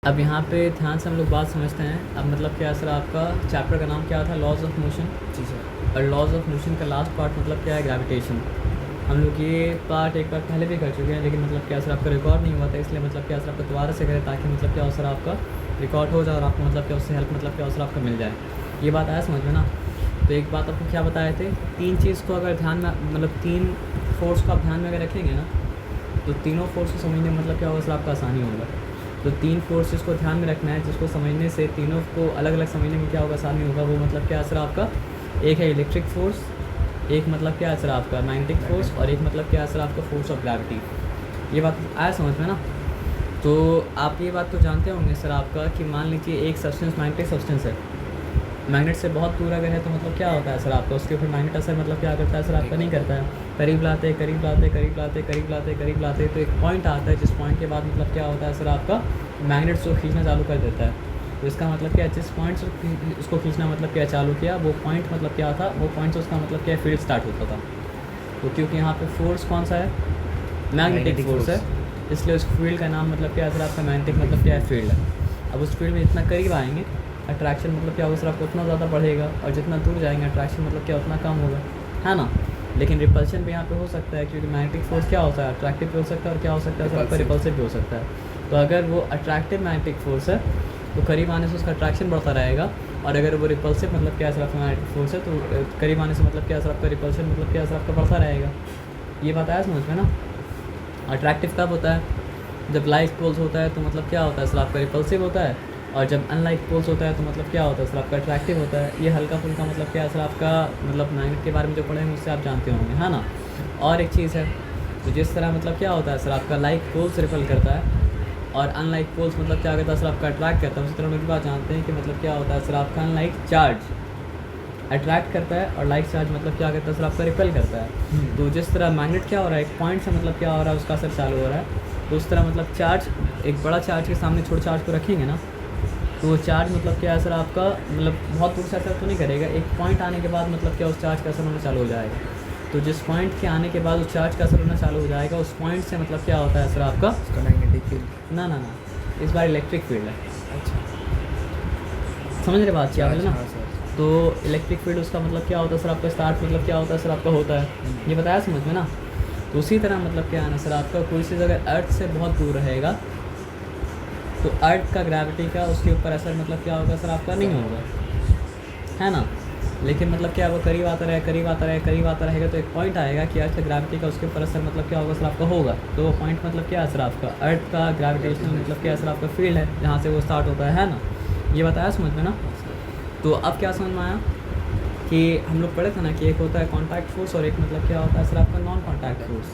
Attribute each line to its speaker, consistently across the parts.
Speaker 1: अब यहाँ पे ध्यान से हम लोग बात समझते हैं। अब मतलब क्या सर, आपका चैप्टर का नाम क्या था? Laws of motion.
Speaker 2: जी सर।
Speaker 1: और लॉज ऑफ मोशन का लास्ट पार्ट मतलब क्या है? ग्रेविटेशन। हम लोग ये पार्ट एक बार पहले भी कर चुके हैं, लेकिन मतलब क्या सर आपका रिकॉर्ड नहीं हुआ था, इसलिए मतलब क्या सर आपको दोबारा से करें, ताकि मतलब क्या सर आपका रिकॉर्ड हो जाए और आपको मतलब क्या उससे हेल्प मतलब क्या सर आपको मिल जाए। ये बात आया समझ में ना? तो एक बात आपको क्या बताए थे, 3 चीज़ को अगर ध्यान में, मतलब 3 फोर्स को आप ध्यान में अगर रखेंगे ना, तो तीनों फोर्स को समझने में मतलब क्या होगा सर आपका आसानी होगा। तो 3 फोर्सेस को ध्यान में रखना है, जिसको समझने से तीनों को अलग अलग समझने में क्या होगा, आसानी होगा। वो मतलब क्या सर आपका, एक है इलेक्ट्रिक फोर्स, एक मतलब क्या सर आपका मैग्नेटिक फोर्स, और एक मतलब क्या सर आपका फोर्स ऑफ ग्रेविटी। ये बात आया समझ में ना? तो आप ये बात तो जानते होंगे सर आपका कि मान लीजिए एक सब्सटेंस मैग्नेटिक सब्सटेंस है, मैग्नेट से बहुत दूर अगर है तो मतलब क्या होता है सर आपका, उसके ऊपर मैग्नेट असर मतलब क्या करता है सर आपका, नहीं करता है। करीब लाते करीब लाते करीब लाते करीब लाते करीब लाते तो एक पॉइंट आता है, जिस पॉइंट के बाद मतलब क्या होता है सर आपका, मैग्नेट को खींचना चालू कर देता है। तो इसका मतलब क्या, जिस पॉइंट से उसको खींचना मतलब क्या चालू किया, वो पॉइंट मतलब क्या था, वो पॉइंट से उसका मतलब क्या फील्ड स्टार्ट होता था। तो क्योंकि यहाँ पे फोर्स कौन सा है, मैग्नेटिक फोर्स है, इसलिए उस फील्ड का नाम मतलब क्या है सर आपका, मैग्नेटिक मतलब क्या है फील्ड है। अब उस फील्ड में जितना करीब आएंगे, अट्रैक्शन मतलब क्या होगा सर आपको उतना ज़्यादा बढ़ेगा, और जितना दूर जाएंगे अट्रैक्शन मतलब क्या उतना कम होगा, है ना? लेकिन रिपल्शन भी यहाँ पे हो सकता है, क्योंकि मैग्नेटिक फोर्स क्या होता है, अट्रैक्टिव भी हो सकता है, और क्या हो सकता है सर आपका, रिपल्सिव भी हो सकता है। तो अगर वो अट्रैक्टिव मैग्नेटिक फोर्स है तो करीब आने से उसका अट्रैक्शन बढ़ता रहेगा, और अगर वो रिपल्सिव मतलब क्या सर आपका मैग्नेटिक फोर्स है तो करीब आने से मतलब क्या सर आपका रिपल्शन मतलब क्या सर आपका बढ़ता रहेगा। ये बात आया समझ में ना? अट्रैक्टिव कब होता है, जब लाइक पोल्स होता है तो मतलब क्या होता है सर आपका, रिपल्सिव होता है, और जब अनलाइक पोल्स होता है तो मतलब क्या होता है सर आपका, अट्रैक्टिव होता है। ये हल्का फुल्का मतलब क्या है सर आपका, मतलब मैग्नेट के बारे में जो पढ़ेंगे उससे आप जानते होंगे, है ना? और एक चीज़ है, तो जिस तरह मतलब क्या होता है सर आपका, लाइक पोल्स रिपल करता है, और अनलाइक पोल्स मतलब क्या करता है सर आपका, अट्रैक्ट करता है। उसी तरह हम लोग बात जानते हैं कि मतलब क्या होता है सर आपका, अनलाइक चार्ज अट्रैक्ट करता है, और लाइक चार्ज मतलब क्या करता है सर आपका, रिपेल करता है। तो जिस तरह मैग्नेट क्या हो रहा है, एक पॉइंट से मतलब क्या हो रहा है, उसका असर चालू हो रहा है, तो उस तरह मतलब चार्ज, एक बड़ा चार्ज के सामने छोटे चार्ज को रखेंगे ना, तो वो चार्ज मतलब क्या है सर आपका, मतलब बहुत दूर से असर तो नहीं करेगा, एक पॉइंट आने के बाद मतलब क्या उस चार्ज का असर होना चालू हो जाएगा। तो जिस पॉइंट के आने के बाद उस चार्ज का असर होना चालू हो जाएगा, उस पॉइंट से मतलब क्या होता है सर आपका,
Speaker 2: मैग्नेटिक फील्ड।
Speaker 1: ना ना ना, इस बार इलेक्ट्रिक फील्ड है।
Speaker 2: अच्छा,
Speaker 1: समझ रहे बात क्या बोले ना?
Speaker 2: हाँ सर।
Speaker 1: तो इलेक्ट्रिक फील्ड उसका मतलब क्या होता है सर आपका, स्टार्ट मतलब क्या होता है सर आपका, होता है। ये बताया समझ में ना? तो उसी तरह मतलब क्या है ना सर आपका, कोई चीज़ अगर अर्थ से बहुत दूर रहेगा तो अर्थ का ग्रेविटी का उसके ऊपर असर मतलब क्या होगा सर आपका, नहीं होगा, है ना? लेकिन मतलब क्या, वो करीब आता रहे करीब आता रहे करीब आता रहेगा, तो एक पॉइंट आएगा कि अर्थ का ग्रेविटी का उसके ऊपर असर मतलब क्या होगा सर आपका, होगा। तो वो पॉइंट मतलब क्या है सर आपका, अर्थ का ग्रेविटेशनल मतलब क्या है सर आपका फील्ड है, जहाँ से वो स्टार्ट होता है ना? ये बताया समझ में ना? तो अब क्या समझ में आया कि हम लोग पढ़े थे ना कि एक होता है कॉन्टैक्ट फोर्स, और एक मतलब क्या होता है सर आपका, नॉन कॉन्टैक्ट फोर्स।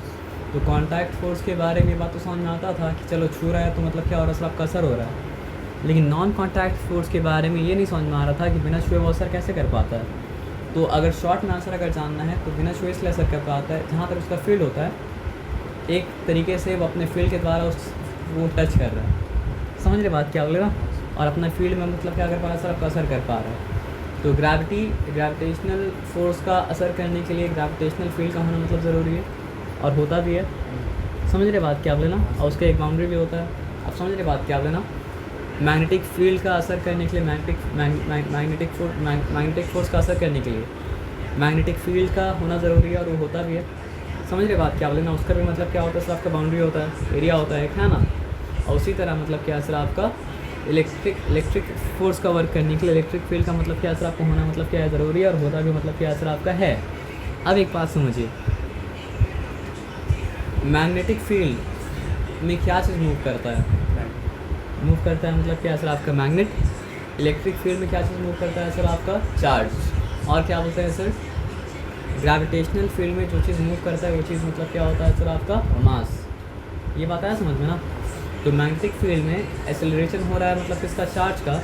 Speaker 1: तो कॉन्टैक्ट फोर्स के बारे में बात तो समझ में आता था कि चलो छू रहा है तो मतलब क्या हो रहा है सर आपका, असर हो रहा है। लेकिन नॉन कॉन्टैक्ट फोर्स के बारे में ये नहीं समझ में आ रहा था कि बिना छुए वो असर कैसे कर पाता है। तो अगर शॉर्ट में आंसर अगर जानना है तो बिना छुए इसलिए असर कर पाता है, जहाँ तक उसका फील्ड होता है, एक तरीके से वो अपने फील्ड के द्वारा उस वो टच कर रहा है। समझ रहे बात क्या बोलेगा? और अपना फील्ड में मतलब क्या कर पा रहा है सर आपका, असर कर पा रहा है। तो ग्रेविटेशनल फोर्स का असर करने के लिए ग्रेविटेशनल फील्ड का होना मतलब ज़रूरी है, और होता भी है। समझ रहे बात क्या बोले ना? और उसका एक बाउंड्री भी होता है। आप समझ रहे बात क्या बोले ना? मैग्नेटिक फील्ड का असर करने के लिए, मैग्नेटिक फोर्स का असर करने के लिए मैग्नेटिक फील्ड का होना ज़रूरी है, और वो होता भी है। समझ रहे बात क्या बोले ना? उसका भी मतलब क्या होता है सर आपका, बाउंड्री होता है, एरिया होता है, है ना? और उसी तरह मतलब क्या सर आपका, इलेक्ट्रिक फोर्स का वर्क करने के लिए इलेक्ट्रिक फील्ड का मतलब क्या सर आपको होना मतलब क्या है, ज़रूरी है, और होता भी मतलब क्या सर आपका है। अब एक बात समझिए, मैग्नेटिक फील्ड में क्या चीज़ मूव करता है, मूव करता है मतलब क्या सर आपका, मैग्नेट। इलेक्ट्रिक फील्ड में क्या चीज़ मूव करता है सर आपका, चार्ज। और क्या बोलते हैं सर, ग्रेविटेशनल फील्ड में जो चीज़ मूव करता है वो चीज़ मतलब क्या होता है सर आपका, मास। ये बात आया समझ में ना? तो मैग्नेटिक फील्ड में एक्सेलरेशन हो रहा है मतलब किसका, चार्ज का।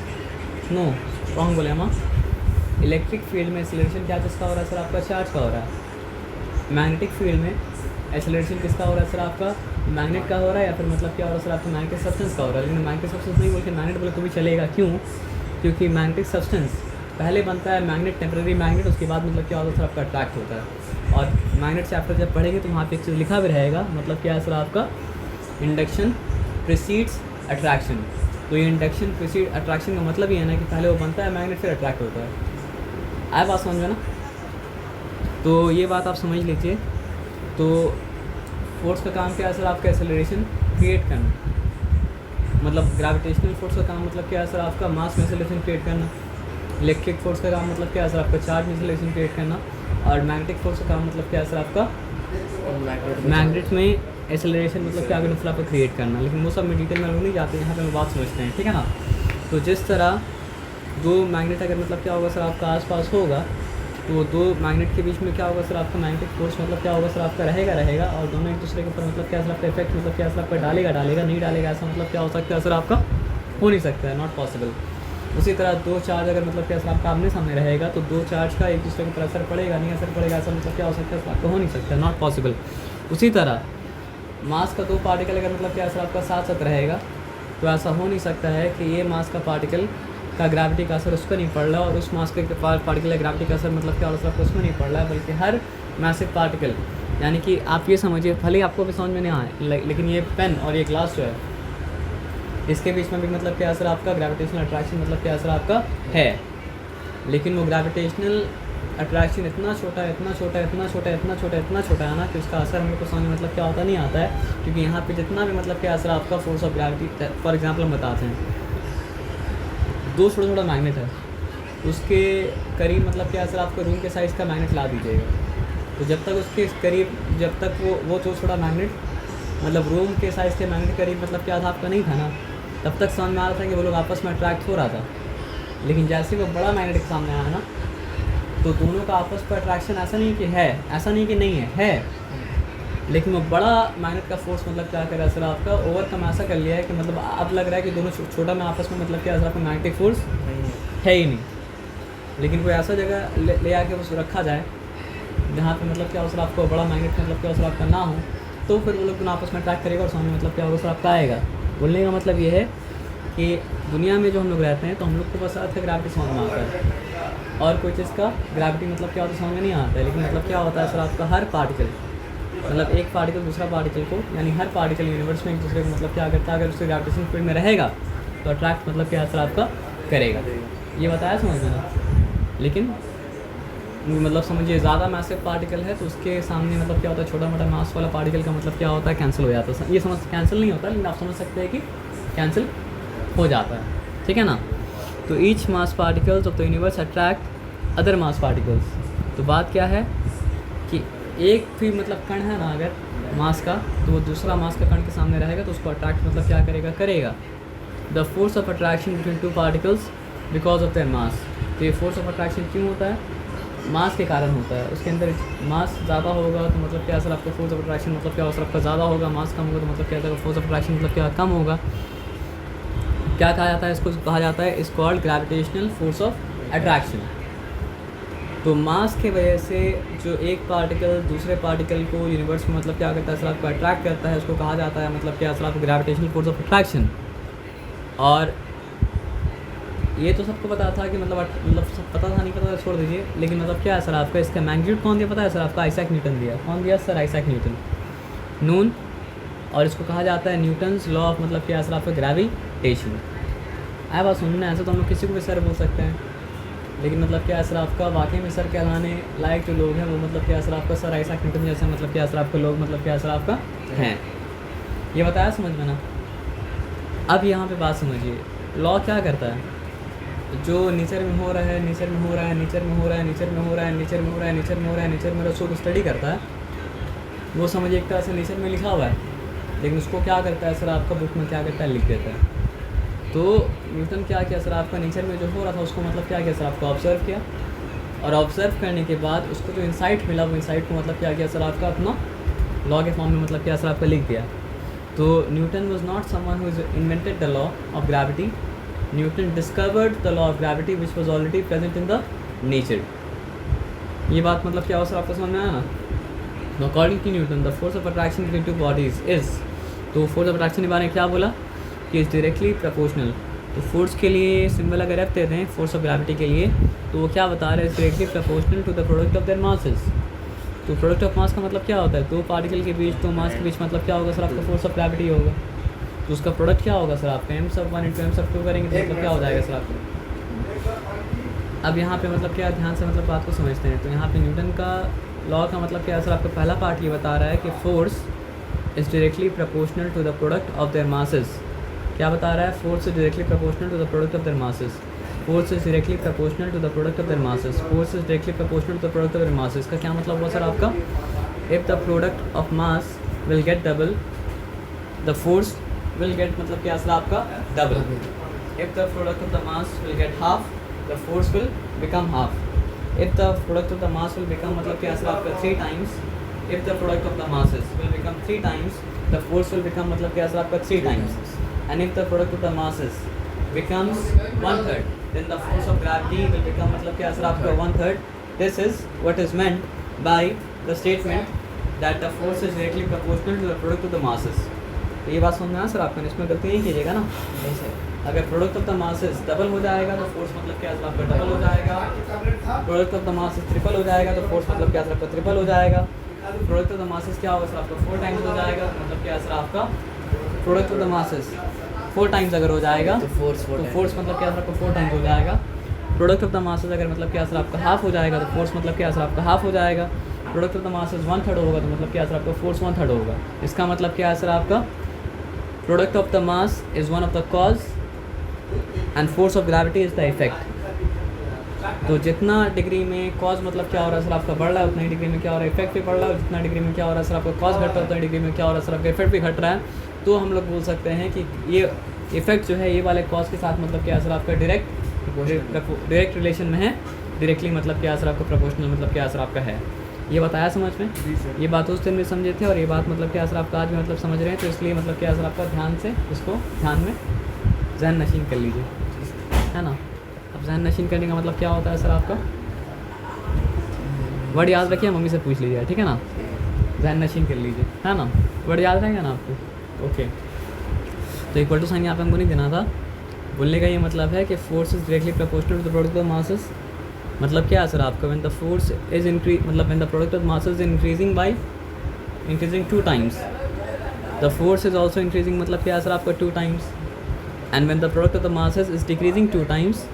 Speaker 1: नो, रॉन्ग बोले हम। इलेक्ट्रिक फील्ड में एक्सेलरेशन क्या किसका हो रहा है सर आपका, चार्ज का हो रहा है। मैग्नेटिक फील्ड में एक्सेलरेशन किसका हो रहा है सर आपका, मैग्नेट का हो रहा है, या फिर मतलब क्या हो रहा है सर आपका, मैग्नेटिक सब्सटेंस का हो रहा है। लेकिन मैग्नेटिक सब्सटेंस नहीं बोल के मैग्नेट बोले तो भी चलेगा, क्यों? क्योंकि मैग्नेटिक सब्सटेंस पहले बनता है मैग्नेट, टेम्परेरी मैग्नेट, उसके बाद मतलब क्या होता है सर आपका, अट्रैक्ट होता है। और मैग्नेट चैप्टर जब पढ़ेंगे तो वहाँ पे एक चीज़ लिखा भी रहेगा, मतलब क्या है सर आपका, इंडक्शन प्रीसीड्स अट्रैक्शन। तो ये इंडक्शन प्रीसीड अट्रैक्शन का मतलब ये है ना कि पहले वो बनता है मैग्नेट फिर अट्रैक्ट होता है। आया बात समझ में ना? तो ये बात आप समझ लीजिए। तो फोर्स का काम क्या है सर? आपका एक्सेलरेशन क्रिएट करना, मतलब ग्रेविटेशनल फोर्स का काम मतलब क्या है सर? आपका मास में एक्सेलरेशन क्रिएट करना। इलेक्ट्रिक फोर्स का काम मतलब क्या है सर? आपका चार्ज में एक्सेलरेशन क्रिएट करना। और मैग्नेटिक फोर्स का काम मतलब क्या है सर? आपका मैग्नेट में एक्सेलरेशन मतलब क्या करना, फिर आपको क्रिएट करना। लेकिन वो सब में डिटेल में लोग नहीं जाते, यहाँ पे हम बात समझते हैं, ठीक है ना? तो जिस तरह दो मैग्नेट अगर मतलब क्या होगा सर आपका आसपास होगा, तो वो दो मैग्नेट के बीच में क्या होगा सर? आपका मैग्नेटिक फोर्स मतलब क्या होगा सर? आपका रहेगा और दोनों एक दूसरे के ऊपर मतलब क्या सर आपका इफेक्ट मतलब क्या सर आपका डालेगा नहीं डालेगा, ऐसा मतलब क्या हो सकता है सर? आपका हो नहीं सकता है, नॉट पॉसिबल। उसी तरह दो चार्ज अगर मतलब क्या सर आपका आमने सामने रहेगा, तो दो चार्ज का एक दूसरे के ऊपर असर पड़ेगा ऐसा मतलब क्या हो सकता है? आपका हो नहीं सकता, नॉट पॉसिबल। उसी तरह मास का दो पार्टिकल अगर मतलब क्या सर आपका साथ साथ रहेगा, तो ऐसा हो नहीं सकता है कि ये मास का पार्टिकल का ग्रेविटी का असर उस पर नहीं पड़ रहा और उस मास के पार्टिकल का ग्रेविटी का असर मतलब क्या हो रहा है उसमें नहीं पड़ रहा है, बल्कि हर मैसिव पार्टिकल, यानी कि आप ये समझिए, भले ही आपको भी समझ में नहीं आए, लेकिन ये पेन और ये ग्लास जो है, इसके बीच में भी मतलब क्या असर आपका ग्रेविटेशनल अट्रैक्शन मतलब क्या असर आपका है। लेकिन वो ग्रेविटेशनल अट्रैक्शन इतना छोटा है ना कि उसका असर हमको समझ में मतलब क्या होता नहीं आता है, क्योंकि यहाँ पे जितना भी मतलब क्या असर आपका force of gravity, for example हम बताते हैं, दो छोटा मैग्नेट है, उसके करीब मतलब क्या असर आपको रूम के साइज़ का मैग्नेट ला दीजिएगा, तो जब तक उसके करीब, जब तक वो जो छोटा मैग्नेट मतलब रूम के साइज़ के मैग्नेट करीब मतलब क्या था आपका नहीं था ना, तब तक समझ में आ रहा था कि वो लोग आपस में अट्रैक्ट हो रहा था। लेकिन जैसे वो बड़ा मैग्नेट सामने आया ना, तो दोनों का आपस पर अट्रैक्शन ऐसा नहीं कि है, ऐसा नहीं कि नहीं है, लेकिन वो बड़ा मैग्नेट का फोर्स मतलब क्या कर रहा है सर आपका ओवरकम ऐसा कर लिया है कि मतलब अब लग रहा है कि दोनों छोटा में आपस में मतलब क्या सर आपका मैग्नेटिक फोर्स है ही नहीं। लेकिन कोई ऐसा जगह ले आके उसको रखा जाए जहाँ पे मतलब क्या हो सर आपको बड़ा मैग्नेट मतलब क्या हो सर आपका ना हो, तो फिर वो लोग दोनों आपस में अट्रैक्ट करेगा और सामने मतलब क्या होगा सर आपका आएगा। बोलने का मतलब ये है कि दुनिया में जो हम लोग रहते हैं, तो हम लोग को बस अर्थ का ग्रेविटी समझ में आता है और कोई चीज़ का ग्रेविटी मतलब क्या होता है समझ में नहीं आता है। लेकिन मतलब क्या होता है सर आपका हर पार्टिकल, मतलब एक पार्टिकल दूसरा पार्टिकल को, यानी हर पार्टिकल यूनिवर्स में एक दूसरे को मतलब क्या करता है, अगर उसके ग्रेविटेशन फील्ड में रहेगा तो अट्रैक्ट मतलब क्या असर आपका करेगा। ये बताया समझ में ना? लेकिन मतलब समझिए ज़्यादा मैसिव पार्टिकल है तो उसके सामने मतलब क्या होता है, छोटा मोटा मास वाला पार्टिकल का मतलब क्या होता है, कैंसिल हो जाता है। ये समझ कैंसिल नहीं होता, लेकिन आप समझ सकते हैं कि कैंसिल हो जाता है, ठीक है ना? तो each mass particles of the universe attract other mass particles. तो बात क्या है कि एक भी मतलब कण है ना अगर मास का, तो वो दूसरा मास का कण के सामने रहेगा तो उसको अट्रैक्ट मतलब क्या करेगा। The force of attraction between two particles because of their mass. तो ये फोर्स ऑफ अट्रैक्शन क्यों होता है? मास के कारण होता है। उसके अंदर मास ज़्यादा होगा तो मतलब क्या असर आपका फोर्स ऑफ अट्रैक्शन मतलब क्या असर आपका ज़्यादा होगा, मास कम होगा तो मतलब क्या फोर्स ऑफ अट्रैक्शन मतलब क्या कम होगा। क्या कहा जाता है इसको? कहा जाता है इस called gravitational force of attraction. तो मास के वजह से जो एक पार्टिकल दूसरे पार्टिकल को यूनिवर्स में मतलब क्या करता है, सर आपको अट्रैक्ट करता है, उसको कहा जाता है मतलब क्या सर आपको ग्रेविटेशनल फोर्स ऑफ अट्रैक्शन। और ये तो सबको पता था कि मतलब सब पता था, नहीं पता था छोड़ दीजिए, लेकिन मतलब क्या है सर आपका इसका मैग्नीट्यूड कौन दिया पता है सर आपका? आइजैक न्यूटन दिया। कौन दिया सर? आइजैक न्यूटन, नून। और इसको कहा जाता है न्यूटन्स लॉ ऑफ मतलब क्या सर आपका ग्रेविटेशन। आया बात सुनना? ऐसे तो हम लोग किसी को भी सर बोल सकते हैं, लेकिन मतलब क्या सर आपका वाकई में सर कहलाने लायक जो लोग हैं वो मतलब क्या सर आपका सर आइजैक न्यूटन जैसे मतलब क्या सर आपके लोग मतलब क्या सर आपका हैं। ये बताया समझ में ना? अब यहाँ पे बात समझिए, लॉ क्या करता है? जो नेचर में हो रहा है, नेचर में हो रहा है, नेचर में हो रहा है, नेचर में हो रहा है, नेचर में हो रहा है, नेचर में हो रहा है, नेचर में उसको स्टडी करता है, वो समझिए एक तरह से नेचर में लिखा हुआ है, लेकिन उसको क्या करता है सर आपका बुक में क्या करता है, लिख देता है। तो न्यूटन क्या किया सर आपका नेचर में जो हो रहा था उसको मतलब क्या किया सर आपको ऑब्जर्व किया, और ऑब्जर्व करने के बाद उसको जो इंसाइट मिला वो इंसाइट को मतलब क्या किया सर आपका अपना लॉ के फॉर्म में मतलब क्या सर आपका लिख दिया। तो Newton was not someone who invented the law of gravity, Newton discovered the law of gravity which was already present in the nature. ये बात मतलब क्या हो सर आपको समझ में आया ना? According to Newton the force of attraction between two bodies is, तो फोर्स ऑफ अट्रैक्शन के बारे में क्या बोला कि इज़ डायरेक्टली प्रोपोर्शनल। तो फोर्स के लिए सिंबल अगर रख देते हैं फोर्स ऑफ ग्रेविटी के लिए, तो वो क्या बता रहे हैं? Directly proportional to the product of their masses. तो प्रोडक्ट ऑफ मास का मतलब क्या होता है? दो पार्टिकल के बीच, दो मास के बीच मतलब क्या होगा सर आपका फोर्स ऑफ ग्रेविटी होगा। तो उसका प्रोडक्ट क्या होगा सर आपका m सब 1 इंटू m सब 2 करेंगे तो मतलब क्या हो जाएगा सर आपका। अब यहाँ पे मतलब क्या ध्यान से मतलब बात को समझते हैं। तो यहाँ पे न्यूटन का लॉ का मतलब क्या है सर आपका पहला पार्ट ये बता रहा है कि force is directly proportional to the product of their masses. क्या बता रहा है, force is directly proportional to the product of their masses. Force is directly proportional to the product of their masses. Force is directly proportional to the product of their masses का क्या मतलब हुआ sir आपका, if the product of mass will get double the force will get मतलब क्या sir आपका double. If the product of the mass will gate half the force will become half. If the product of the mass will become मतलब क्या sir आपका 3 times. If the product of the masses will become 3 times, the force will become मतलब क्या sir आपका 3 times. And if the product of the masses becomes 1/3, then the force of gravity will become मतलब क्या sir आपका 1/3. This is what is meant by the statement that the force is directly proportional to the product of the masses. तो ये बात समझ में आया sir आपको, इसमें गलती नहीं कीजिएगा ना। अगर product of the masses double हो जाएगा तो फोर्स मतलब क्या सर आपका डबल हो जाएगा। Product of the masses triple हो जाएगा तो फोर्स मतलब क्या सर आपका ट्रिपल हो जाएगा। प्रोडक्ट ऑफ द मासेस क्या होगा सर आपका 4 टाइम्स हो जाएगा तो मतलब क्या सर आपका product of the masses 4 times अगर हो जाएगा तो फोर्स मतलब क्या सर आपका 4 टाइम्स हो जाएगा। प्रोडक्ट ऑफ द मासेस अगर मतलब क्या सर आपका हाफ हो जाएगा तो फोर्स मतलब क्या सर आपका हाफ हो जाएगा। प्रोडक्ट ऑफ द मासेस 1/3 होगा तो मतलब क्या सर आपका फोर्स 1/3 होगा। इसका मतलब क्या है सर आपका, product of the mass is one of the cause and force of gravity is the effect. तो जितना डिग्री में कॉज मतलब क्या हो रहा है सर आपका बढ़ रहा है, उतनी डिग्री में क्या हो रहा है इफेक्ट भी बढ़ रहा है। और जितना डिग्री में क्या हो रहा है सर आपका कॉज घट रहा है, उतना डिग्री में क्या हो रहा है सर आपका इफेक्ट भी घट रहा है। तो हम लोग बोल सकते हैं कि ये इफेक्ट जो है ये वाले कॉज के साथ मतलब क्या सर आपका डायरेक्ट रिलेशन में है। डायरेक्टली मतलब क्या सर आपका प्रोपोर्शनल मतलब क्या सर आपका है। ये बताया समझ में, ये बात उस दिन भी समझे थे और ये बात मतलब क्या सर आपका आज भी मतलब समझ रहे हैं। तो इसलिए मतलब क्या सर आपका ध्यान से इसको ध्यान में जहन नशीन कर लीजिए, है ना। अब जहन नशीन करने का मतलब क्या होता है सर आपका, वर्ड याद रखिए, मम्मी से पूछ लीजिए, ठीक है ना। जहन नशीन कर लीजिए, है ना। वर्ड याद रहेगा ना आपको, ओके। तो इक्वल टू साइन यहाँ पे हमको नहीं देना था। बोलने का ये मतलब है कि force is directly proportional to the product of masses. मतलब क्या है सर आपका, व्हेन द फोर्स इज मतलब when the product of masses is increasing 2 times, the force is also increasing मतलब क्या है सर आपका 2 times. And when the product of the masses is decreasing 2 times,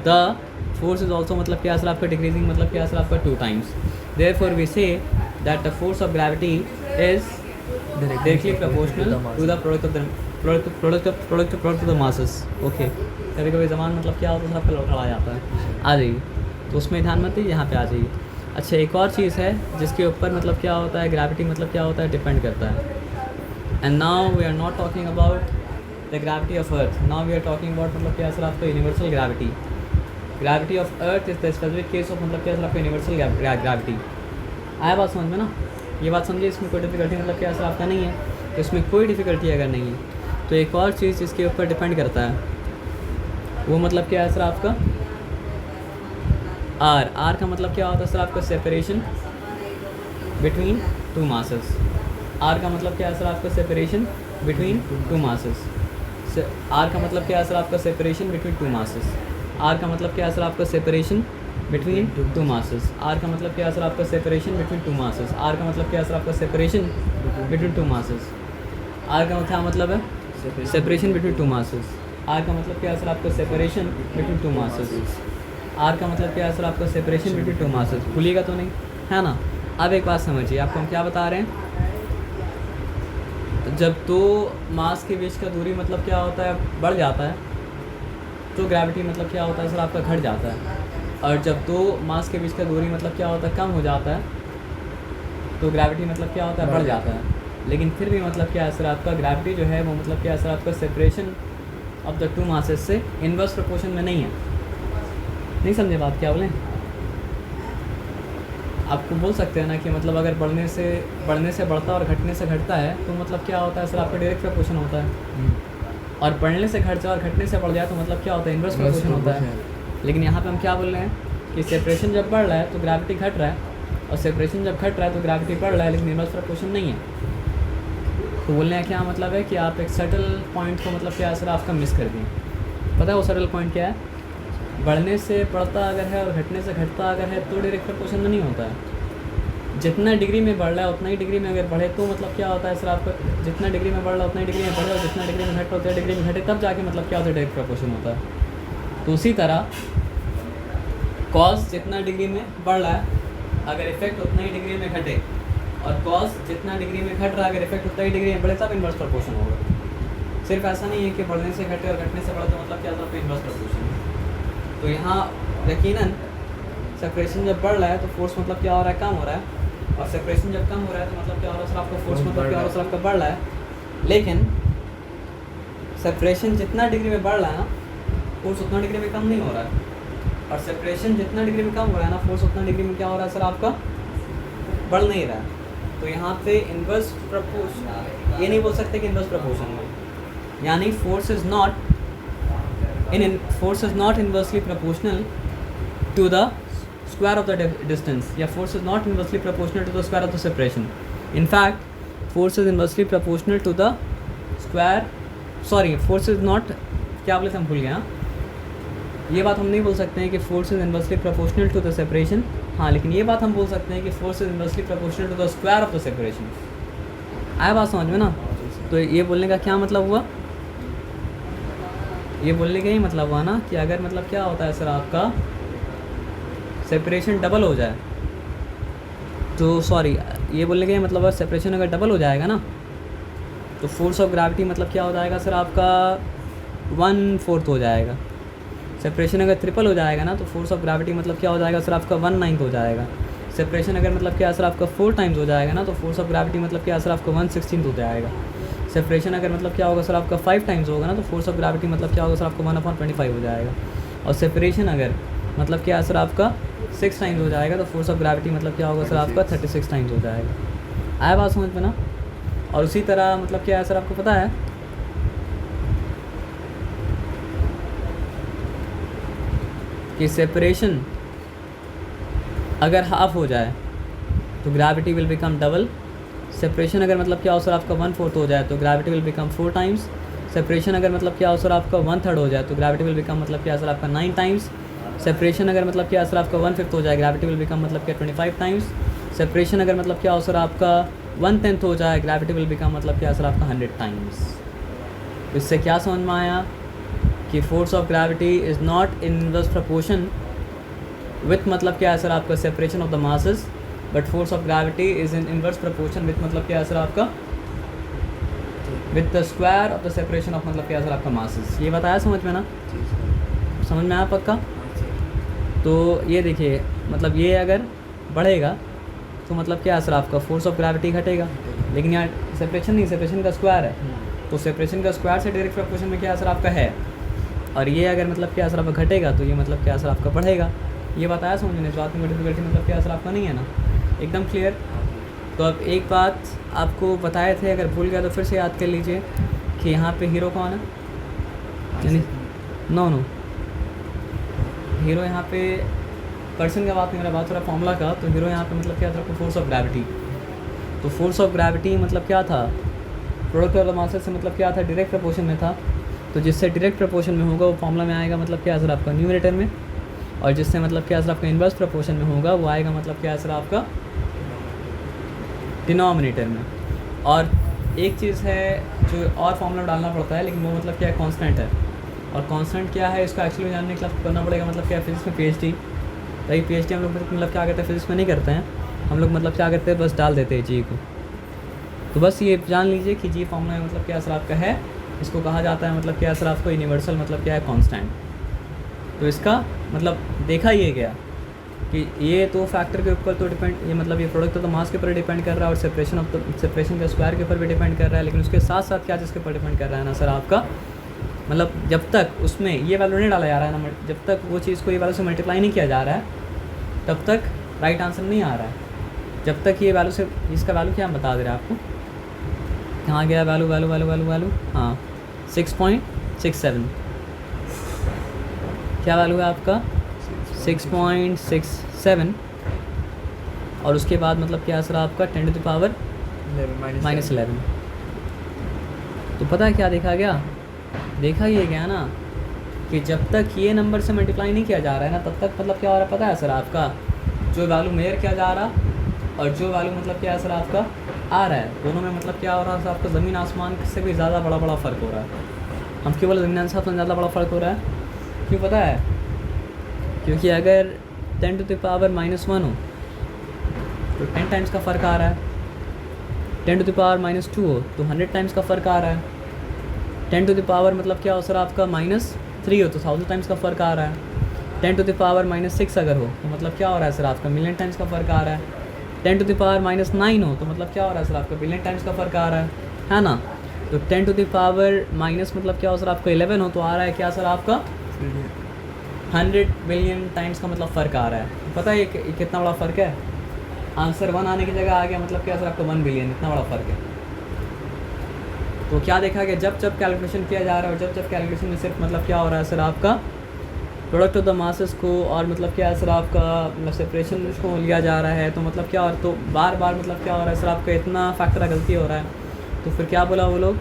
Speaker 1: the force is also मतलब क्या sir आपका decreasing मतलब क्या sir आपका 2 times. Therefore we say that the force of gravity is directly proportional to the product of the masses. Okay, कभी कभी ज़मान मतलब क्या होता है सर आपका लौटा आ जाता है, आ जाइए। तो उसमें ध्यान मत दीजिए, यहाँ पे आ जाइए। अच्छा, एक और चीज़ है जिसके ऊपर मतलब क्या होता है, ग्रेविटी मतलब क्या होता है, डिपेंड करता है। And now we are not talking about the gravity of earth, now we are talking about मतलब क्या सर आपका universal gravity. Gravity of earth is the specific case of मतलब क्या सर आपका यूनिवर्सल ग्रेविटी। आया बात समझ में ना, ये बात समझिए। इसमें कोई डिफिकल्टी मतलब क्या सर आपका नहीं है, तो इसमें कोई डिफिकल्टी अगर नहीं है तो एक और चीज़ जिसके ऊपर डिपेंड करता है वो मतलब क्या है सर आपका आर का मतलब क्या होता है सर आपका सेपरेशन बिटवीन 2 मासेस। आर का मतलब क्या है सर आपका सेपरेशन बिटवीन 2 मासेस। आर का मतलब क्या है सर आपका सेपरेशन बिटवीन 2 मासेस। आर का मतलब क्या है सर आपका सेपरेशन बिटवीन 2 मासेस। आर का मतलब क्या है सर आपका सेपरेशन बिटवीन 2 मासेस। आर का मतलब क्या है सर आपका सेपरेशन बिटवीन 2 मासेस। आर का क्या मतलब है, सेपरेशन बिटवीन 2 मासेस। आर का मतलब क्या है सर आपका सेपरेशन बिटवीन 2 मासेस। आर का मतलब क्या है सर आपका सेपरेशन बिटवीन 2 मासेस। भूलिएगा तो नहीं, है ना। अब एक बात समझिए, आपको हम क्या बता रहे हैं, जब 2 मास के बीच का दूरी मतलब क्या होता है, बढ़ जाता है, तो ग्रेविटी मतलब क्या होता है सर आपका घट जाता है। और जब 2 मास के बीच का दूरी मतलब क्या होता है, कम हो जाता है, तो ग्रेविटी मतलब क्या होता है, बढ़ जाता है। लेकिन फिर भी मतलब क्या है सर आपका ग्रेविटी जो है वो मतलब क्या है सर आपका सेपरेशन ऑफ द 2 मासेस से इन्वर्स प्रोपोर्शन में नहीं है। नहीं समझे बात क्या बोलें, आपको बोल सकते हैं ना कि मतलब अगर बढ़ने से बढ़ता और घटने से घटता है तो मतलब क्या होता है सर आपका डायरेक्ट प्रोपोर्शन होता है। और बढ़ने से घट जाए और घटने से बढ़ जाए तो मतलब क्या होता है, इन्वर्स प्रोपोर्शन होता है। लेकिन यहाँ पे हम क्या बोल रहे हैं कि सेपरेशन जब बढ़ रहा है तो ग्रेविटी घट रहा है, और सेपरेशन जब घट रहा है तो ग्रेविटी बढ़ रहा है, लेकिन इन्वर्स प्रोपोर्शन नहीं है। तो बोलने का क्या मतलब है कि आप एक सटल पॉइंट को मतलब क्या सर आपका मिस कर दिए। पता है वो सटल पॉइंट क्या है, बढ़ने से बढ़ता अगर है और घटने से घटता अगर है तो डायरेक्ट प्रोपोर्शन में नहीं होता है। जितना डिग्री में बढ़ रहा है उतना ही डिग्री में अगर बढ़े तो मतलब क्या होता है सर आपका, जितना डिग्री में बढ़ रहा है उतना ही डिग्री में बढ़े और जितना डिग्री में घट रहा है उतना डिग्री में घटे, तब जाके मतलब क्या होता है डायरेक्ट प्रोपोर्शन होता है। तो उसी तरह कॉस जितना डिग्री में बढ़ रहा है अगर इफेक्ट उतना ही डिग्री में घटे, और कॉस जितना डिग्री में घट रहा है अगर इफेक्ट उतना ही डिग्री में बढ़े, तब इन्वर्स प्रोपोर्शन होगा। सिर्फ ऐसा नहीं है कि बढ़ने से घटे और घटने से बढ़े तो मतलब क्या होता है इन्वर्स प्रोपोर्शन है। तो यहाँ यकीनन सेपरेशन जब बढ़ रहा है तो फोर्स मतलब क्या हो रहा है, कम हो रहा है, और सेपरेशन जब कम हो रहा है तो मतलब क्या हो रहा है सर आपका फोर्स मतलब क्या हो रहा है सर आपका बढ़ रहा है। लेकिन सेपरेशन जितना डिग्री में बढ़ रहा है ना, फोर्स उतना डिग्री में कम नहीं हो रहा है, और सेपरेशन जितना डिग्री में कम हो रहा है ना, फोर्स उतना डिग्री में क्या हो रहा है सर आपका बढ़ नहीं रहा है। तो यहाँ पे इन्वर्स प्रोपोर्शन, ये नहीं बोल सकते कि इन्वर्स प्रोपोर्शन में, यानी force is not inversely proportional to the square of the distance, या force is not inversely proportional to the square of the separation. In fact, force is inversely proportional to the square, sorry, force is not, क्या बोले थे हम भूल गए, हाँ ये बात हम नहीं बोल सकते हैं कि force is inversely proportional to the separation, हाँ लेकिन ये बात हम बोल सकते हैं कि force is inversely proportional to the square of the separation। आया बात समझ में ना? तो ये बोलने का क्या मतलब हुआ, ये बोलने का ही मतलब हुआ ना कि अगर मतलब क्या होता है सर आपका सेपरेशन डबल हो जाए, तो सॉरी ये बोलने का मतलब सेपरेशन अगर डबल हो जाएगा ना तो फोर्स ऑफ ग्रेविटी मतलब क्या हो जाएगा सर आपका 1/4 हो जाएगा। सेपरेशन अगर ट्रिपल हो जाएगा ना तो फोर्स ऑफ ग्रेविटी मतलब क्या हो जाएगा सर आपका 1/9 हो जाएगा। सेपरेशन अगर मतलब क्या सर आपका 4 टाइम्स हो जाएगा ना तो फोर्स ऑफ ग्रेविटी मतलब क्या सर आपका 1/16 हो जाएगा। सेपरेशन अगर मतलब क्या होगा सर आपका 5 टाइम्स होगा ना तो फोर्स ऑफ ग्रेविटी मतलब क्या होगा सर आपका 1/25 हो जाएगा। और सेपरेशन अगर मतलब क्या सर आपका 6 टाइम्स हो जाएगा तो फोर्स ऑफ ग्रेविटी मतलब क्या होगा सर आपका 36 टाइम्स हो जाएगा। आया बात समझ में ना? और उसी तरह मतलब क्या है सर आपको पता है कि सेपरेशन अगर हाफ हो जाए तो gravity will become double. Separation अगर मतलब क्या हो सर आपका 1/4 हो जाए तो gravity will become 4 times. Separation अगर मतलब क्या हो सर आपका 1/3 हो जाए तो ग्रेविटी विल बिकम मतलब क्या सर आपका 9 टाइम्स। सेपरेशन अगर मतलब क्या सर आपका 1/5 हो जाए ग्रेविटी विल बिकम मतलब क्या 25 टाइम्स। सेपरेशन अगर मतलब क्या हो सर आपका 1/10 हो जाए ग्रेविटी विल बिकम मतलब क्या सर आपका 100 टाइम्स। तो इससे क्या समझ में आया कि force of gravity is not in inverse proportion with मतलब क्या है सर आपका separation of the masses, but force of gravity is in inverse proportion with मतलब क्या है सर आपका with the square of the separation of मतलब क्या है सर आपका मासेस। ये बताया समझ में ना? समझ में आया पक्का? तो ये देखिए मतलब ये अगर बढ़ेगा तो मतलब क्या सर आपका फोर्स ऑफ ग्रेविटी घटेगा, लेकिन यहाँ सेपरेशन नहीं, सेपरेशन का स्क्वायर है तो सेपरेशन का स्क्वायर से डायरेक्ट प्रोपोर्शन में क्या सर आपका है। और ये अगर मतलब क्या सर आपका घटेगा तो ये मतलब क्या सर आपका बढ़ेगा। ये बताया समझने, तो आपकी डिफिकल्टी मतलब क्या सर आपका नहीं है ना? एकदम क्लियर। तो अब एक बात आपको बताए थे, अगर भूल गया तो फिर से याद कर लीजिए कि यहाँ पे हीरो कौन है, यानी नो हीरो यहाँ पे पर्सन का बात नहीं, मेरा बात हो रहा है फॉर्मूला का। तो हीरो यहाँ पे मतलब क्या था आपको फोर्स ऑफ ग्रेविटी। तो फोर्स ऑफ ग्रेविटी मतलब क्या था, प्रोडक्ट ऑफ द मासेस से मतलब क्या था डायरेक्ट प्रोपोर्शन में था। तो जिससे डायरेक्ट प्रोपोर्शन में होगा वो फॉर्मूला में आएगा मतलब क्या सर आपका न्यूमरेटर में, और जिससे मतलब क्या सर आपका इन्वर्स प्रोपोर्शन में होगा वो आएगा मतलब क्या सर आपका डिनोमिनेटर में। और एक चीज़ है जो और फॉर्मूला डालना पड़ता है, लेकिन वो मतलब क्या कांस्टेंट है। और कांस्टेंट क्या है इसका एक्चुअली जानने के लिए करना पड़ेगा मतलब क्या फिजिक्स में पीएचडी। भाई पीएचडी हम लोग मतलब क्या करते हैं फिजिक्स में नहीं करते हैं हम लोग, मतलब क्या करते हैं बस डाल देते हैं जी को। तो बस ये जान लीजिए कि जी फॉर्मूला मतलब क्या असर आपका है, इसको कहा जाता है मतलब क्या असर आपको यूनिवर्सल मतलब क्या है कांस्टेंट। तो इसका मतलब देखा ये गया कि ये तो फैक्टर के ऊपर तो डिपेंड, ये मतलब ये प्रोडक्ट तो मास के ऊपर डिपेंड कर रहा है और सेपरेशन का स्क्वायर के ऊपर भी डिपेंड कर रहा है, लेकिन उसके साथ साथ क्या चीज़ के ऊपर डिपेंड कर रहा है ना सर आपका, मतलब जब तक उसमें ये वैल्यू नहीं डाला जा रहा है ना, जब तक वो चीज़ को ये वैल्यू से मल्टीप्लाई नहीं किया जा रहा है तब तक राइट आंसर नहीं आ रहा है। जब तक ये वैल्यू से, इसका वैल्यू क्या बता दे रहा है आपको, कहाँ गया value value value value value हाँ 6.67, क्या वैल्यू है आपका 6.67, और उसके बाद मतलब क्या सर आपका 10 टू द पावर -11। तो पता है क्या देखा गया, देखा ये गया ना कि जब तक ये नंबर से मल्टीप्लाई नहीं किया जा रहा है ना तब तक मतलब क्या हो रहा है पता है सर आपका, जो वैल्यू मेजर किया जा रहा और जो वैल्यू मतलब क्या है सर आपका आ रहा है, दोनों में मतलब क्या हो रहा है सर आपका ज़मीन आसमान से भी ज़्यादा बड़ा फ़र्क हो रहा है। हम क्यों बोले ज़मीन आसमान से ज़्यादा बड़ा फ़र्क हो रहा है, क्यों पता है? क्योंकि अगर 10 to the power -1 हो तो 10 टाइम्स का फ़र्क आ रहा है, 10 to the power -2 हो तो 100 टाइम्स का फ़र्क आ रहा है, 10 to the power मतलब क्या हो सर आपका -3 हो तो 1000 टाइम्स का फ़र्क आ रहा है, 10 to the power -6 अगर हो तो मतलब क्या हो रहा है सर आपका मिलियन टाइम्स का फ़र्क आ रहा है, 10 to the power -9 हो तो मतलब क्या हो रहा है सर आपका बिलियन टाइम्स का फ़र्क आ रहा है ना? तो 10 to the power माइनस मतलब क्या हो सर आपका 11 हो तो आ रहा है क्या सर आपका 100 बिलियन टाइम्स का मतलब फ़र्क आ रहा है। पता है ये कितना बड़ा फ़र्क है? आंसर 1 आने की जगह आ गया मतलब क्या सर आपका 1 बिलियन, इतना बड़ा फ़र्क है। तो क्या देखा गया, जब जब कैलकुलेशन किया जा रहा है और जब जब कैलकुलेशन में सिर्फ मतलब क्या हो रहा है सर आपका प्रोडक्ट ऑफ द मासेस को और मतलब क्या है सर आपका मतलब सेपरेशन को लिया जा रहा है, तो मतलब क्या, और तो बार बार मतलब क्या हो रहा है सर आपका इतना फैक्टर गलती हो रहा है। तो फिर क्या बोला वो लोग,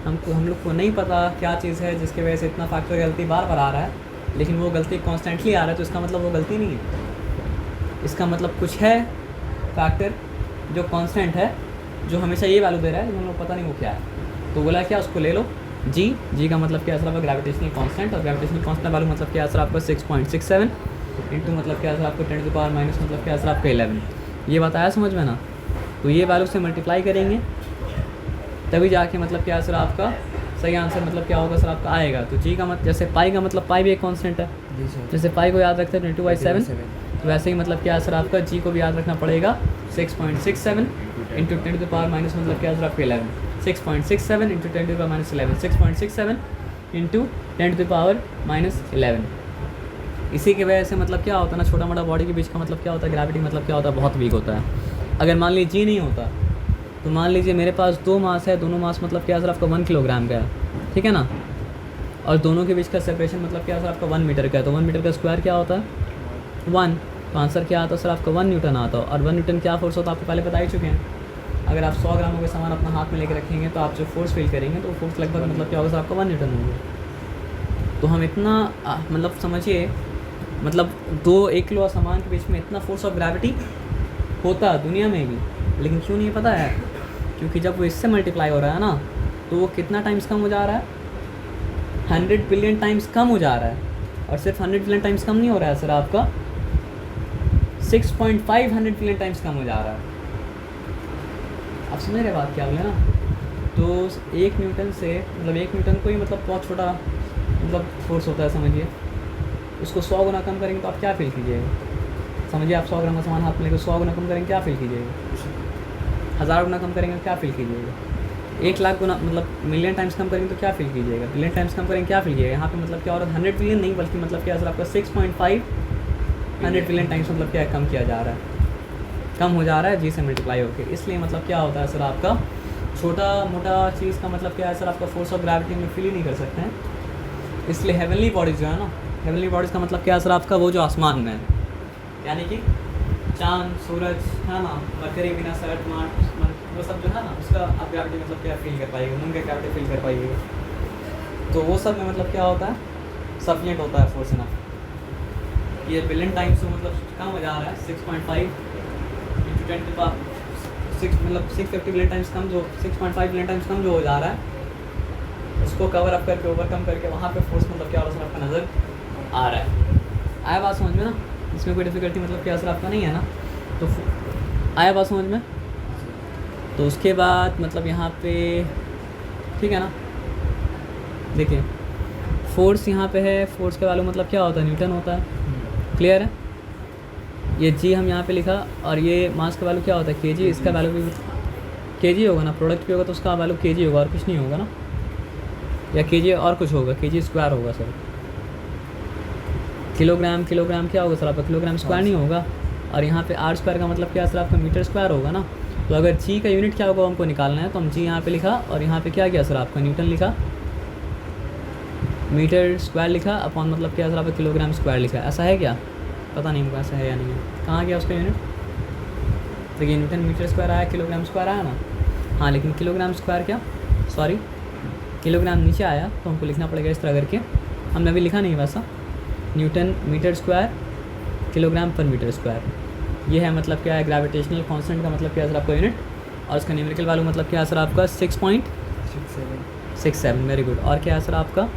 Speaker 1: हम लोग को नहीं पता क्या चीज़ है जिसकी वजह से इतना फैक्टर गलती बार बार आ रहा है, लेकिन वो गलती कॉन्स्टेंटली आ रहा है, तो इसका मतलब वो गलती नहीं है, इसका मतलब कुछ है फैक्टर जो कांस्टेंट है, जो हमेशा ये वैल्यू दे रहा है, लेकिन हम लोग पता नहीं वो क्या है। तो बोला क्या, उसको ले लो जी का मतलब क्या है सर आपका ग्रेविटेशनल कांस्टेंट, और ग्रेविटेशनल कांस्टेंट वैल्यू मतलब क्या है सर आपका 6.67 इंटू मतलब क्या है सर आपको 10 to the power माइनस मतलब क्या है सर आपका 11। ये बताया समझ में ना? तो ये वैल्यू से मल्टीप्लाई करेंगे तभी जाके मतलब क्या है सर आपका सही आंसर मतलब क्या होगा सर आपका आएगा। तो जी का मतलब जैसे पाई का मतलब पाई भी एक कांस्टेंट है, जैसे पाई को याद रखते हैं 22/7, तो वैसे ही मतलब क्या है सर आपका जी को भी याद रखना पड़ेगा 6.67 into 10 to the power minus मतलब क्या है सर आपका 11, 6.67 into 10 to the power minus 11, 6.67 into 10 to the power minus 11। इसी की वजह से मतलब क्या होता है ना, छोटा मोटा बॉडी के बीच का मतलब क्या होता है, ग्रेविटी मतलब क्या होता है, बहुत वीक होता है। अगर मान लीजिए जी नहीं होता तो मान लीजिए मेरे पास 2 मास है, दोनों मास मतलब क्या है सर आपका 1 किलोग्राम का है, ठीक है ना, और दोनों के बीच का सेपरेशन मतलब क्या है सर आपका 1 मीटर का है, तो 1 मीटर का स्क्वायर क्या होता है 1, तो आंसर क्या आता है सर आपका 1 न्यूटन आता है। और 1 न्यूटन क्या फोर्स होता है आपको पहले बता ही चुके हैं। अगर आप 100 ग्रामों के सामान अपना हाथ में लेकर रखेंगे तो आप जो फोर्स फील करेंगे तो फोर्स लगभग मतलब क्या होगा सर आपका 1 न्यूटन होगा। तो हम इतना मतलब समझिए मतलब 1 किलो सामान के बीच में इतना फोर्स ऑफ ग्रेविटी होता है दुनिया में भी, लेकिन क्यों नहीं पता है, क्योंकि जब वो इससे मल्टीप्लाई हो रहा है ना तो वो कितना टाइम्स कम हो जा रहा है, 100 बिलियन टाइम्स कम हो जा रहा है। और सिर्फ 100 बिलियन टाइम्स कम नहीं हो रहा है सर आपका 6.5 बिलियन टाइम्स कम हो जा रहा है। आप समझ रहे बात क्या बोले ना? तो 1 न्यूटन से मतलब 1 न्यूटन को ही मतलब बहुत छोटा मतलब फोर्स होता है, समझिए उसको 100 गुना कम करेंगे तो आप क्या फील कीजिएगा। समझिए आप 100 ग्राम का सामान हाथ में लेकर 100 गुना कम करेंगे क्या फील कीजिएगा, 1000 गुना कम करेंगे तो क्या फील कीजिएगा, 1 लाख गुना मतलब मिलियन टाइम्स कम करेंगे तो क्या फील कीजिएगा, बिलियन टाइम्स कम करेंगे क्या फील कीजिएगा। यहाँ पे मतलब क्या हो रहा है 100 बिलियन नहीं बल्कि मतलब क्या सर आपका 6.5 बिलियन टाइम्स मतलब क्या कम किया जा रहा है, कम हो जा रहा है जी से मल्टीप्लाई होकर। इसलिए मतलब क्या होता है सर आपका छोटा मोटा चीज़ का मतलब क्या है सर आपका फोर्स ऑफ ग्रेविटी में फील ही नहीं कर सकते हैं। इसलिए हेवनली बॉडीज़ जो है ना, हेवनली बॉडीज़ का मतलब क्या है सर आपका वो जो आसमान में है, यानी कि चांद सूरज है ना, मरकरी विनस अर्थ मार्स वो सब जो है ना, उसका आप ग्रेविटी मतलब क्या फील कर पाइएगा, मून का ग्रेविटी फील कर पाइएगा। तो वो सब में मतलब क्या होता है सफिशिएंट होता है फोर्स इनफ। ये बिलियन टाइम्स तो मतलब कम हो जा रहा है 6.5 इंटू 10 टू पावर 6 मतलब 650 बिलियन टाइम्स कम, जो 6.5 बिलियन टाइम्स कम जो हो जा रहा है उसको कवर अप करके ओवरकम करके वहाँ पे फोर्स मतलब क्या हो रहा है आपका नज़र आ रहा है। आया बात समझ में ना? इसमें कोई डिफ़िकल्टी मतलब क्या असर आपका नहीं है ना? तो आया बात समझ में? तो उसके बाद मतलब यहाँ पे ठीक है ना, देखिए फोर्स यहाँ पे है, फोर्स का वैल्यू मतलब क्या होता है न्यूटन होता है, क्लियर है। ये जी हम यहाँ पे लिखा, और ये मास का वैल्यू क्या होता है केजी, इसका वैल्यू भी केजी होगा ना, प्रोडक्ट भी होगा तो उसका वैल्यू केजी होगा और कुछ नहीं होगा ना, या केजी और कुछ होगा, केजी स्क्वायर होगा सर। किलोग्राम क्या होगा सर आपका, किलोग्राम स्क्वायर नहीं होगा। और यहाँ पे आर स्क्वायर का मतलब क्या सर आपका मीटर स्क्वायर होगा ना। तो अगर जी का यूनिट क्या होगा हमको निकालना है, तो हम जी यहाँ पे लिखा और यहाँ पे क्या किया सर आपका न्यूटन लिखा, मीटर स्क्वायर लिखा अपॉन मतलब क्या सर आपका किलोग्राम स्क्वायर लिखा। ऐसा है क्या? पता नहीं मुझे ऐसा है या नहीं है। कहाँ गया उसका यूनिट? देखिए न्यूटन मीटर स्क्वायर आया, किलोग्राम स्क्वायर आया ना, हाँ, लेकिन किलोग्राम स्क्वायर क्या, सॉरी किलोग्राम नीचे आया, तो हमको लिखना पड़ेगा इस तरह करके। हमने अभी लिखा नहीं वैसा, न्यूटन मीटर स्क्वायर किलोग्राम पर मीटर स्क्वायर, ये है मतलब क्या है ग्रेविटेशनल कांस्टेंट का मतलब क्या है सर आपका यूनिट, और उसका न्यूमेरिकल वैल्यू मतलब क्या है सर आपका 6.67, वेरी गुड। और क्या है सर आपका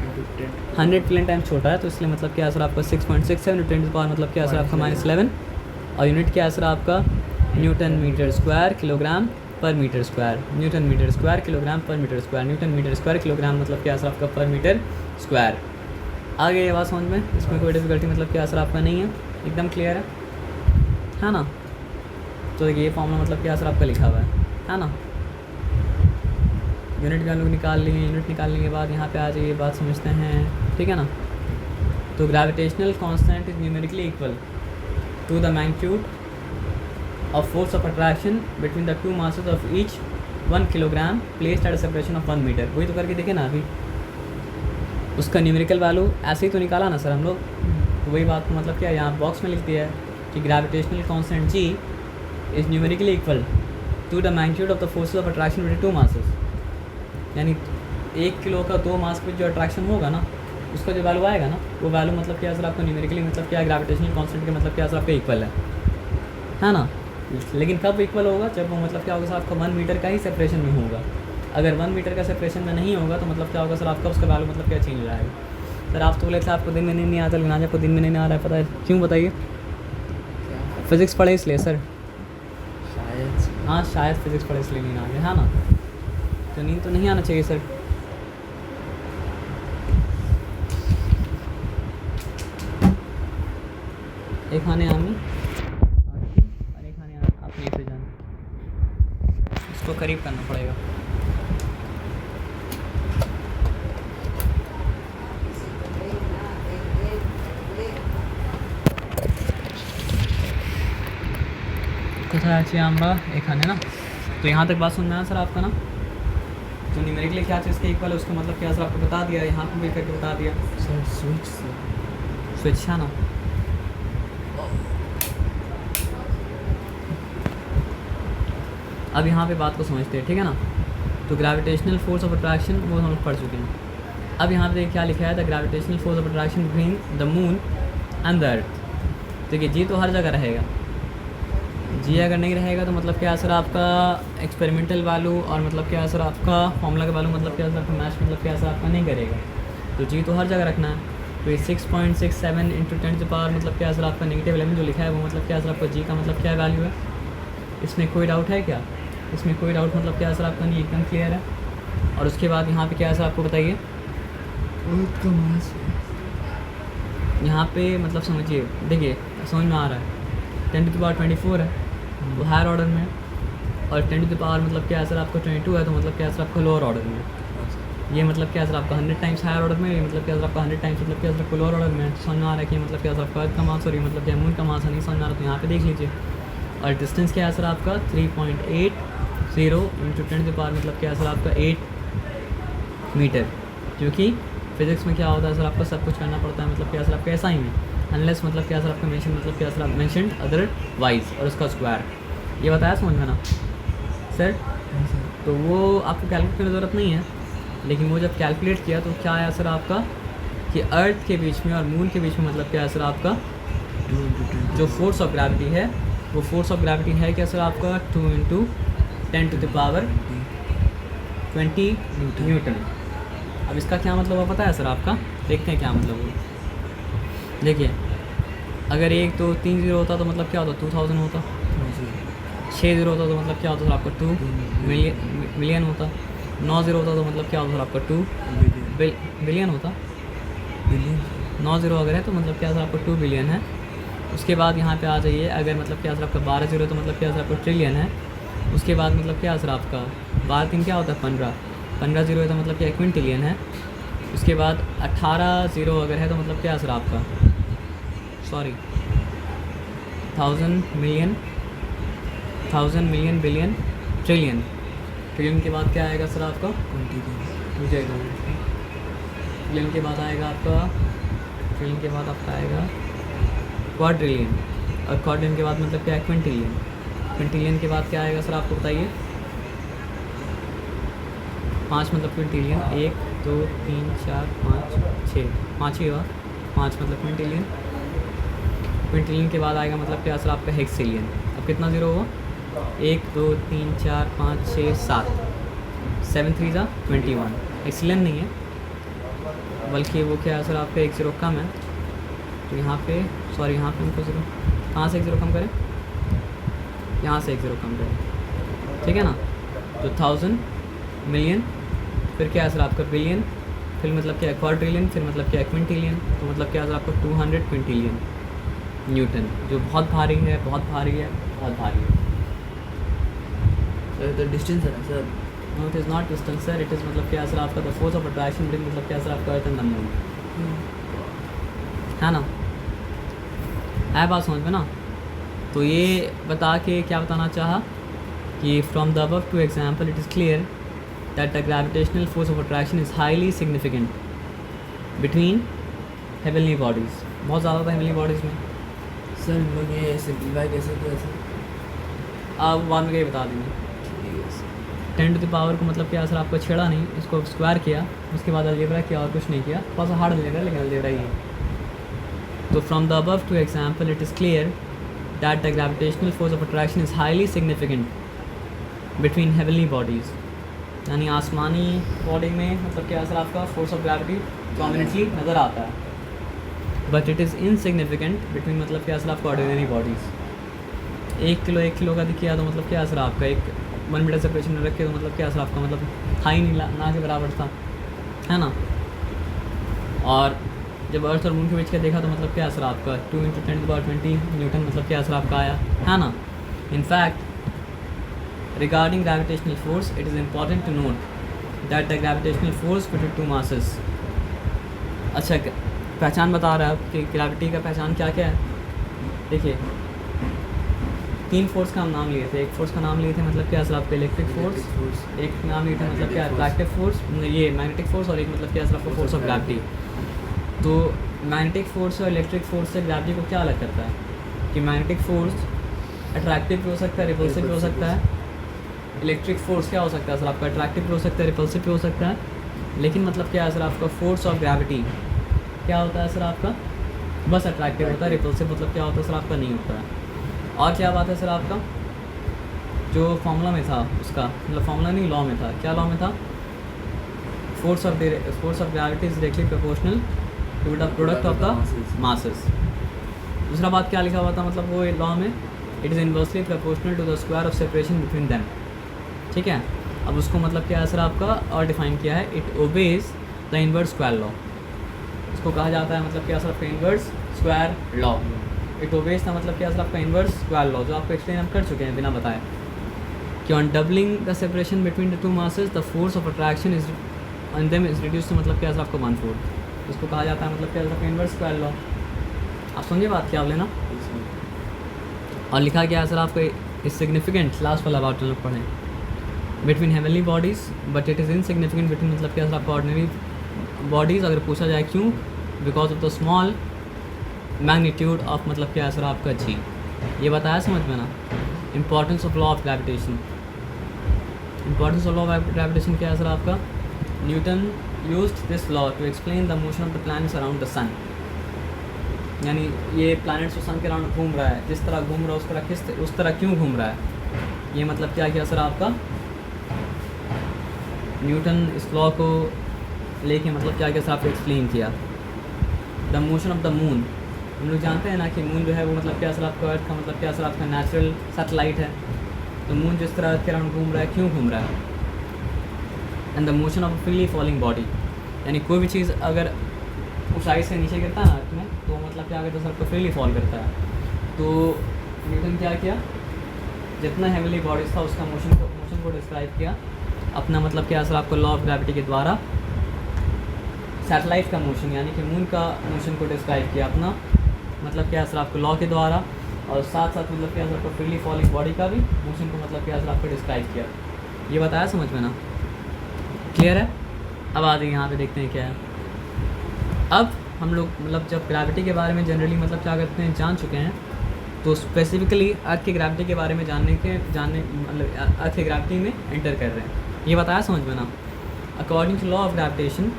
Speaker 1: 100 प्लेन टाइम छोटा है, तो इसलिए मतलब क्या है सर आपका 6.67 10 पावर मतलब क्या है सर आपका -11, और यूनिट क्या है सर आपका न्यूटन मीटर स्क्वायर किलोग्राम पर metre square, newton metre square kilogram पर metre square, newton metre square kilogram मतलब क्या है सर आपका पर मीटर स्क्वायर। आगे ये बात समझ में, इसमें कोई डिफिकल्टी मतलब क्या है सर आपका नहीं है, एकदम क्लियर है ना। तो ये फॉर्मूला मतलब क्या है सर आपका लिखा हुआ है ना। यूनिट का लोग निकाल लिए, यूनिट निकालने के बाद यहाँ पे आ जाइए बात समझते हैं, ठीक है ना। तो gravitational constant is numerically equal to the magnitude of force of attraction between the two masses of each 1 kilogram placed at a separation of 1 meter। वही तो करके देखे ना अभी, उसका न्यूमेरिकल वैल्यू ऐसे ही तो निकाला ना सर हम लोग। तो वही बात मतलब क्या यहाँ बॉक्स में लिख दिया है कि gravitational constant G is numerically equal to the magnitude of the forces of attraction between two masses, यानी 1 किलो का 2 मास पे जो अट्रैक्शन होगा ना, उसका जो वैल्यू आएगा ना, वो वैल्यू मतलब क्या सर आपको न्यूमेरिकली मतलब क्या ग्रेविटेशनल कांस्टेंट के मतलब क्या सर आपका इक्वल है ना। लेकिन कब इक्वल होगा, जब वो मतलब क्या होगा सर आपका 1 मीटर का ही सेपरेशन में होगा। अगर 1 मीटर का सेपरेशन में नहीं होगा तो मतलब क्या होगा सर आपका उसका वैल्यू मतलब क्या चेंज हो जाएगा। सर आप तो बोले थे आपको दिन में नहीं आता, लेकिन आज आपको दिन में नहीं आ रहा है, पता है क्यों बताइए। फिज़िक्स पढ़े इसलिए सर,
Speaker 2: शायद
Speaker 1: हाँ शायद फिज़िक्स पढ़े इसलिए नहीं आ गया है ना। तो नींद तो नहीं आना चाहिए सर। एक खाने आमी और एक खाने अपने से जाना, इसको करीब करना पड़ेगा। কোথায় আছি আমরা এখানে না। तो यहाँ तक बात सुनना है सर आपका ना। तो न्यूमेरिकली क्या चीज़ के इक्वल है उसका मतलब क्या सर आपको बता दिया, यहाँ पे भी करके बता दिया
Speaker 2: सर
Speaker 1: स्विच है ना। अब यहाँ पे बात को समझते हैं, ठीक है ना। तो ग्रेविटेशनल फोर्स ऑफ अट्रैक्शन वो हम लोग पढ़ चुके हैं। अब यहाँ पे क्या लिखा है, the gravitational force of attraction between the moon and the earth. देखिए जी तो हर जगह रहेगा, जी अगर नहीं रहेगा तो मतलब क्या सर आपका एक्सपेरिमेंटल वैल्यू और मतलब क्या सर आपका फॉर्मूला का वैल्यू मतलब क्या सर आपका मैच मतलब क्या सर आपका नहीं करेगा। तो जी तो हर जगह रखना है। तो ये 6.67 इंटू 10 की पावर मतलब क्या सर आपका -11 जो लिखा है वो मतलब क्या सर आपका जी का मतलब क्या वैल्यू है। इसमें कोई डाउट है क्या, इसमें कोई डाउट मतलब क्या सर आपका नहीं, एकदम क्लियर है। और उसके बाद यहाँ पे क्या है सर आपको बताइए,
Speaker 2: अर्थ का मास
Speaker 1: यहाँ पे मतलब समझिए, देखिए समझ में आ रहा है 10 की पावर 24 है वो हायर ऑर्डर में, और 10 की पावर मतलब क्या है सर आपका 22 है तो मतलब क्या है सर आपका लोअर ऑर्डर में। ये मतलब क्या सर आपका 100 टाइम्स हायर ऑर्डर में, ये मतलब क्या सर आपका 100 टाइम्स मतलब क्या सर आपका लोअर ऑर्डर में। समझ में आ रहा है कि मतलब क्या सर आपका अर्थ का मास और ये मतलब क्या मून का मास है, नहीं समझ में आ रहा तो यहाँ पे देख लीजिए। और डिस्टेंस क्या है सर आपका 3.80 इंटू 10 की पावर मतलब क्या है सर आपका 8 मीटर, क्योंकि फिजिक्स में क्या होता है सर आपका सब कुछ करना पड़ता है मतलब क्या सर आपका ऐसा ही है, अनलेस मतलब क्या सर आपका मेंशन मतलब क्या सर आप मेंशन अदरवाइज और उसका स्क्वायर, ये बताया समझ में ना सर। तो वो आपको कैलकुलेट करने की ज़रूरत नहीं है, लेकिन वो जब कैलकुलेट किया तो क्या आया सर आपका कि अर्थ के बीच में और मून के बीच में मतलब क्या है सर आपका जो फोर्स ऑफ ग्रेविटी है, वो फोर्स ऑफ ग्रेविटी है क्या सर आपका 2 into 10 to the power 20 newton. अब इसका क्या मतलब वो पता है सर आपका, देखते हैं क्या मतलब वो। देखिए अगर 1 2 3 0 होता तो मतलब क्या होता 2000 होता, 6 0 होता तो मतलब क्या होता सर आपका 2 मिलियन होता, 9 0 होता तो मतलब क्या होता सर आपका 2 बिलियन होता। 9 0 अगर है तो मतलब क्या सर आपका 2 बिलियन है। उसके बाद यहाँ पे आ जाइए, अगर मतलब क्या सर आपका 12 0 तो मतलब क्या सर आपका ट्रिलियन है। उसके बाद मतलब क्या सर आपका 12 3 क्या होता है 15 0 है तो मतलब क्या क्विंटिलियन है। उसके बाद 18 0 अगर है तो मतलब क्या सर आपका 1000 मिलियन बिलियन ट्रिलियन। ट्रिलियन के बाद क्या आएगा सर आपका ट्रिलियन के बाद आएगा आपका, ट्रिलियन के बाद आपका आएगा क्वाड्रिलियन, और क्वाड्रिलियन के बाद मतलब क्या है क्विंटिलियन। क्विंटिलियन के बाद क्या आएगा सर आपको बताइए 5 मतलब क्विंटिलियन, 1 2 3 4 5 6 5 ही हुआ 5 मतलब क्विंटिलियन। क्विंटिलियन के बाद आएगा मतलब क्या सर आपका हेक्सिलियन। अब कितना ज़ीरो हुआ, 1 2 3 4 5 6 7, 7 3 ज़ा 21, एक्सीलेंट नहीं है बल्कि वो क्या है सर आपका 1 ज़ीरो कम है। तो यहाँ पे सॉरी यहाँ पे हमको ज़ीरो, कहाँ से 1 ज़ीरो कम करें, यहाँ से 1 ज़ीरो कम करें, ठीक है ना। तो 1000 मिलियन, फिर क्या है सर आपका बिलियन, फिर मतलब क्या है क्वाड्रिलियन, फिर मतलब क्या है क्विंटिलियन, तो मतलब क्या है सर आपका 200 क्विंटिलियन न्यूटन, जो बहुत भारी है, बहुत भारी है, बहुत भारी है।
Speaker 2: सर तो डिस्टेंस है ना sir?
Speaker 1: No it is not distance sir, it is मतलब क्या है सर आपका the force of attraction between मतलब क्या है सर आपका अर्थ एंड द मून, है ना, है बात समझ में ना। तो ये बता के क्या बताना चाहा कि from the above two example it is clear that the gravitational force of attraction is highly significant between heavenly bodies, बहुत ज़्यादा था heavenly bodies में।
Speaker 2: सर हम लोग ये सिंप्लीफाई कैसे किया सर?
Speaker 1: आप बाद में क्या बता देंगे।
Speaker 2: ठीक है सर।
Speaker 1: 10 टू द पावर को मतलब क्या सर आपको छेड़ा नहीं, इसको स्क्वायर किया, उसके बाद अलजेब्रा किया और कुछ नहीं किया, थोड़ा सा हार्ड अलजेब्रा लेकिन अलजेब्रा ही है। तो from the above two example it is clear that the gravitational force of attraction is highly significant between heavenly bodies, यानी आसमानी बॉडी में मतलब क्या सर आपका फोर्स ऑफ ग्रेविटी प्रोमिनेंटली नज़र आता है, but it is insignificant between मतलब क्या सर आपका ऑर्डिनरी बॉडीज़। 1 किलो का दिखिए तो मतलब क्या सर आपका 1 मीटर सेपरेशन में रखे तो मतलब क्या सर आपका मतलब था ही नहीं, ना के बराबर था, है ना। और जब अर्थ और मून के बीच का देखा तो मतलब क्या सर आपका 2 × 10⁻20 न्यूटन मतलब क्या सर आपका आया, है ना। In fact regarding gravitational force it is important to note that the gravitational force between two masses, अच्छा पहचान बता रहा है कि ग्रेविटी का पहचान क्या क्या है। देखिए 3 फोर्स का हम नाम लिए थे, एक फोर्स का नाम लिए थे मतलब क्या सर आपका इलेक्ट्रिक फोर्स, एक नाम लिए थे मतलब क्या अट्रैक्टिव फोर्स, ये मैग्नेटिक फोर्स, और एक मतलब क्या सर आपका फोर्स ऑफ ग्रेविटी। तो मैग्नेटिक फोर्स और इलेक्ट्रिक फोर्स से ग्रेविटी को क्या अलग करता है कि मैग्नेटिक फोर्स अट्रैक्टिव भी हो सकता है, रिपल्सिव भी हो सकता है। इलेक्ट्रिक फोर्स क्या हो सकता है सर आपका अट्रैक्टिव भी हो सकता है, रिपल्सिव भी हो सकता है, लेकिन मतलब क्या है सर आपका फोर्स ऑफ ग्रेविटी क्या होता है सर आपका बस अट्रैक्टिव होता है, रिपल्सिव मतलब क्या होता है सर आपका नहीं होता है। और क्या बात है सर आपका जो फॉर्मूला में था उसका मतलब फॉर्मूला नहीं लॉ में था, क्या लॉ में था, force of gravity is directly proportional to the product of the masses. दूसरा बात क्या लिखा हुआ था मतलब वो लॉ में, it is inversely proportional to the square of separation between them, ठीक है। अब उसको मतलब क्या है सर आपका और डिफाइन किया है, it obeys the inverse square law, इसको कहा जाता है मतलब क्या सर आपका inverse square law. It obeys था मतलब क्या सर आपका इनवर्स स्क्वायर लॉ, जो आपको एक्सप्लेन हम कर चुके हैं बिना बताए कि on doubling the separation between the two masses the force of attraction is on them is reduce to मतलब क्या सर आपको 1/4, इसको कहा जाता है मतलब क्या सर आपका इनवर्स स्क्वायर लॉ। आप समझे बात क्या बोले ना। और लिखा गया है सर आपको इज सिग्निफिकेंट, लास्ट वाला बात लोग पढ़ें, between heavenly bodies but it is insignificant between मतलब क्या सर आपका ऑर्डिनरी बॉडीज़। अगर पूछा जाए क्यों, because of the small magnitude of मतलब क्या सर आपका जी, ये बताया समझ में ना। Importance of law of gravitation, importance of law of gravitation क्या है सर आपका, Newton used this law to explain the motion of the planets around the sun, यानी ये प्लैनेट्स तो सन के अराउंड घूम रहा है, जिस तरह घूम रहा है उस तरह क्यों घूम रहा है, ये मतलब क्या किया सर आपका न्यूटन इस लॉ को लेके मतलब क्या क्या सर आपको एक्सप्लेन किया। The motion of the moon, हम लोग जानते हैं ना कि मून जो है वो मतलब क्या सर आपका अर्थ का मतलब क्या सर आपका नेचुरल सैटेलाइट है, तो मून जिस तरह अर्थ के अराउंड घूम रहा है क्यों घूम रहा है। And the motion of freely falling body, यानी कोई भी चीज़ अगर ऊंचाई से नीचे गिरता है ना अर्थ में तो मतलब क्या करता है सर आपको फ्रीली फॉल करता है। तो न्यूटन क्या किया, जितना हेवनली बॉडीज़ था उसका मोशन को डिस्क्राइब किया अपना मतलब क्या सर आपको लॉ ऑफ ग्रेविटी के द्वारा, सैटेलाइट का मोशन यानी कि मून का मोशन को डिस्क्राइब किया अपना मतलब क्या सर आपको लॉ के द्वारा, और साथ साथ मतलब क्या सर आपको फ्रीली फॉलिंग बॉडी का भी मोशन को मतलब क्या सर आपको डिस्क्राइब किया। ये बताया समझ में ना, क्लियर है। अब आ जाइए यहाँ पे देखते हैं क्या है। अब हम लोग मतलब जब ग्रेविटी के बारे में जनरली मतलब क्या करते हैं जान चुके हैं, तो स्पेसिफिकली अर्थ की ग्रेविटी के बारे में जानने मतलब अर्थ की ग्रेविटी में एंटर कर रहे हैं। ये बताया समझ में ना। According to law of gravitation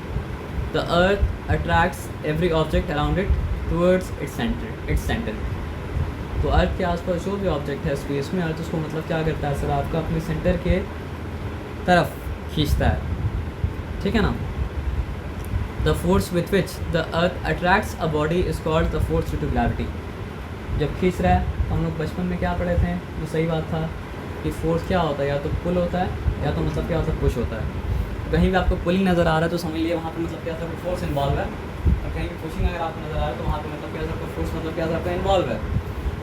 Speaker 1: the earth attracts every object around it towards its centre. तो अर्थ के आसपास जो भी ऑब्जेक्ट है स्पेस में, अर्थ उसको मतलब क्या करता है सर आपका अपने सेंटर के तरफ खींचता है, ठीक है ना। The force with which the earth attracts a body is called the force due to gravity. जब खींच रहा है तो हम लोग बचपन में क्या पढ़े थे, जो सही बात था कि फोर्स क्या होता है, या तो पुल होता है या तो मतलब क्या होता है पुश होता है। कहीं भी आपको पुलिंग नज़र आ रहा है तो समझ लिए वहाँ पे मतलब क्या था फोर्स इन्वॉल्व है, और कहीं भी पुशिंग अगर आपको नज़र आ रहा है तो वहाँ पे मतलब क्या था फोर्स मतलब क्या था आपका इन्वॉल्व है।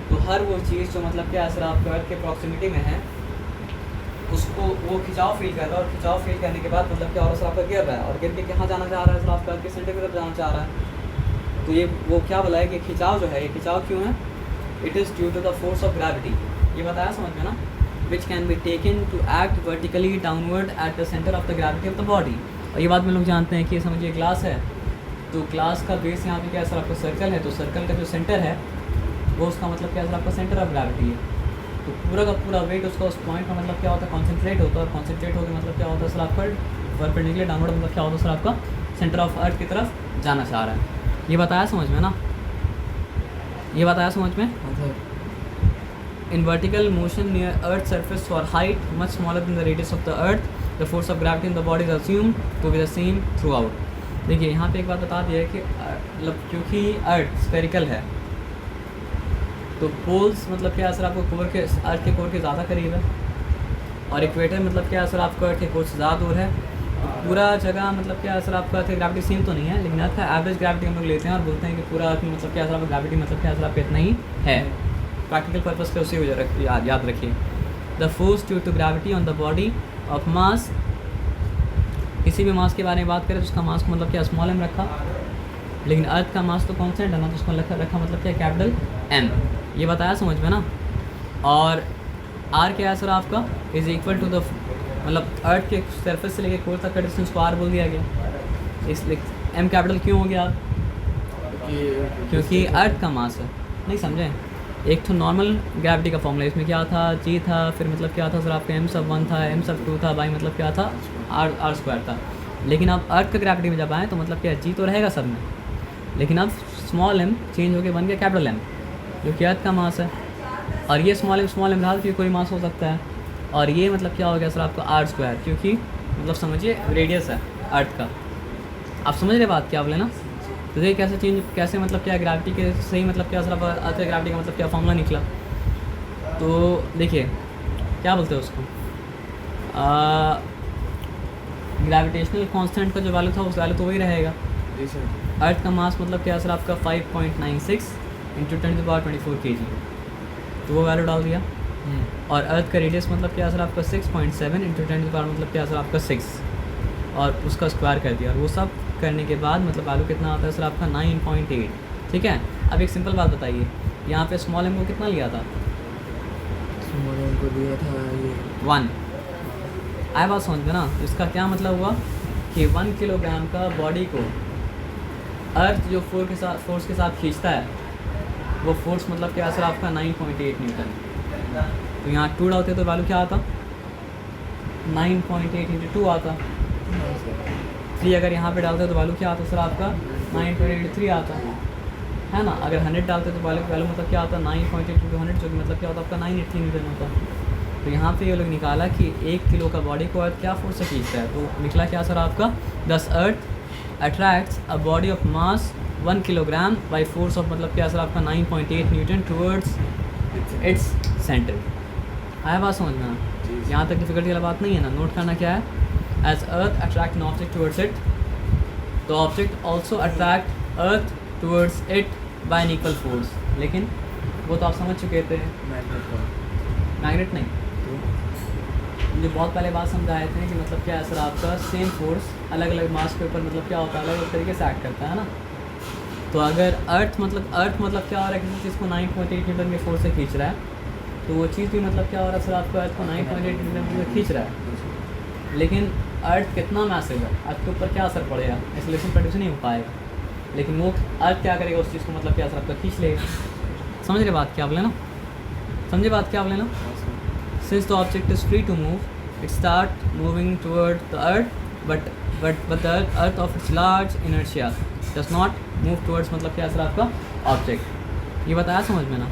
Speaker 1: तो हर वो चीज़ जो मतलब क्या सर आपका अर्थ के प्रॉक्सिमिटी में है उसको वो खिंचाव फील कर रहा है, और खिंचाव फील करने के बाद मतलब क्या हो रहा है सर आपका गिर रहा है, और गिर के कहाँ जाना चाह रहा है सर आपका अर्थ के सेंटर की तरफ जाना चाह रहा है। तो ये वो क्या बोला है कि खिंचाव जो है, ये खिंचाव क्यों है, it is due to the force of gravity. ये बताया समझ में ना, which can be taken to act vertically downward at the centre of the gravity of the body. और ये बात में लोग जानते हैं कि ये समझिए ग्लास है, तो ग्लास का बेस यहाँ पे क्या सर आपका सर्कल है, तो सर्कल का जो सेंटर है वो उसका मतलब क्या सर आपका सेंटर ऑफ ग्रेविटी है। तो पूरा का पूरा वेट उसका उस पॉइंट में मतलब क्या होता है कॉन्सेंट्रेट होता है, और कॉन्सेंट्रेट होकर मतलब क्या होता है सर आपका परपेंडिकुलर डाउनवर्ड मतलब क्या होता है सर आपका सेंटर ऑफ अर्थ की तरफ जाना चाह रहा है। ये बताया समझ में ना, ये बताया समझ में। In vertical motion near Earth's surface for height much smaller than the radius of the Earth, the force of gravity in the body is assumed to be the same throughout। देखिए यहाँ पे एक बात बता दिया है कि मतलब क्योंकि अर्थ स्फेरिकल है तो पोल्स मतलब क्या सर आपको कोर के अर्थ के कोर के ज़्यादा करीब है, और इक्वेटर मतलब क्या सर आपको अर्थ के कोर से ज़्यादा दूर है। तो पूरा जगह मतलब क्या सर आपका अर्थ ग्रेविटी सेम तो नहीं है, लेकिन अर्थ का एवरेज ग्रेविटी हम लोग लेते हैं और बोलते हैं कि पूरा अर्थ में मतलब क्या सर आपका ग्रेविटी मतलब क्या सर आपका इतना ही है। प्रैक्टिकल पर्पस पे उसी याद रखिए। The force due to gravity on the body of mass, किसी भी मास के बारे में बात करें तो उसका मास को मतलब क्या स्मॉल एम रखा, लेकिन अर्थ का मास तो कॉन्स्टेंट है ना, तो उसको रखा मतलब क्या कैपिटल एम। ये बताया समझ में ना। और आर क्या है सर आपका इज़ इक्वल टू द मतलब अर्थ के सरफेस से लेके कोर तक का डिस्टेंस को आर बोल दिया गया, इसलिए एम कैपिटल क्यों हो गया, क्योंकि अर्थ का मास है। नहीं समझे, एक तो नॉर्मल ग्रेविटी का फॉर्मूला, इसमें क्या था जी था, फिर मतलब क्या था सर आपका एम सब 1 था, एम सब 2 था, बाई मतलब क्या था आर स्क्वायर था। लेकिन अब अर्थ का ग्रेविटी में जब आए तो मतलब क्या जी तो रहेगा सब में, लेकिन अब स्मॉल एम चेंज होकर बन गया कैपिटल एम जो कि अर्थ का मास है, और ये स्मॉल एम रहा कि कोई मास हो सकता है, और ये मतलब क्या हो गया सर आपका आर स्क्वायर, क्योंकि मतलब समझिए रेडियस है अर्थ का। आप समझ रहे बात क्या बोले ना। तो देखिए कैसे चेंज, कैसे मतलब क्या ग्रेविटी के सही मतलब क्या सर अर्थ ग्रेविटी का मतलब क्या फॉर्मूला निकला। तो देखिए क्या बोलते हैं उसको, ग्रेविटेशनल कांस्टेंट का जो वैल्यू था उस वैल्यू तो वही रहेगा। अर्थ का मास मतलब क्या सर आपका 5.96 इंटू 10⁻24 kg, तो वो वैल्यू डाल दिया। और अर्थ का रेडियस मतलब क्या सर आपका 6.7 इंटू 10 मतलब क्या सर आपका 6, और उसका स्क्वायर कर दिया, और वो सब करने के बाद मतलब वैल्यू कितना आता है सर आपका 9.8। ठीक है, अब एक सिंपल बात बताइए, यहाँ पे स्मॉल एम को कितना लिया था,
Speaker 2: स्मॉल एम को दिया था ये
Speaker 1: 1। आए बात समझ में ना। इसका क्या मतलब हुआ कि 1 किलोग्राम का बॉडी को अर्थ जो फोर्स के साथ खींचता है वो फोर्स मतलब क्या सर आपका 9.8 न्यूटन। तो यहाँ 2 डालते तो वैल्यू क्या आता, 9.8 इंटू 2 आता। 3 अगर यहाँ पे डालते तो वैल्यू क्या आता सर आपका 9.83 आता है ना। अगर 100 डालते तो वैल्यू मतलब क्या आता 9.8 इंटू 100, जो कि मतलब क्या होता आपका 983 न्यूटन होता। तो यहाँ पे ये लोग निकाला कि 1 किलो का बॉडी को अर्थ क्या फोर्स से खींचता है, तो निकला क्या सर आपका 10 अर्थ attracts a body of mass 1 kilogram by force of मतलब क्या सर आपका 9.8 न्यूटन टूवर्ड्स इट्स सेंटर। आया बात समझ में, यहाँ तक डिफिकल्टी वाला बात नहीं है ना। नोट करना क्या है, as earth attract an object towards it, तो object also attract earth towards it by an equal force. लेकिन वो तो आप समझ चुके थे, मैग्नेट नहीं, मुझे बहुत पहले बात समझाए थे कि मतलब क्या है सर आपका सेम फोर्स अलग अलग मास के ऊपर मतलब क्या होता है अलग अलग तरीके से एक्ट करता है ना। तो अगर अर्थ मतलब क्या हो रहा है, किसी चीज़ को 9.8 न्यूटन के फोर्स से खींच रहा है, तो वो चीज़ भी मतलब क्या हो रहा है सर आपका अर्थ को 9.8 न्यूटन से खींच रहा है। लेकिन अर्थ कितना मैसिव है, अर्थ के ऊपर क्या असर पड़ेगा, एक्सेलरेशन प्रोड्यूस नहीं हो पाएगा, लेकिन वो अर्थ क्या करेगा उस चीज़ को मतलब क्या असर आपका खींच लेगा। समझ रहे बात क्या बोले ना, समझे बात क्या बोले ना। Since the object is free to move, it start moving toward the earth, but the earth of its large inertia does not move towards मतलब क्या सर आपका ऑब्जेक्ट। ये बताया समझ में ना।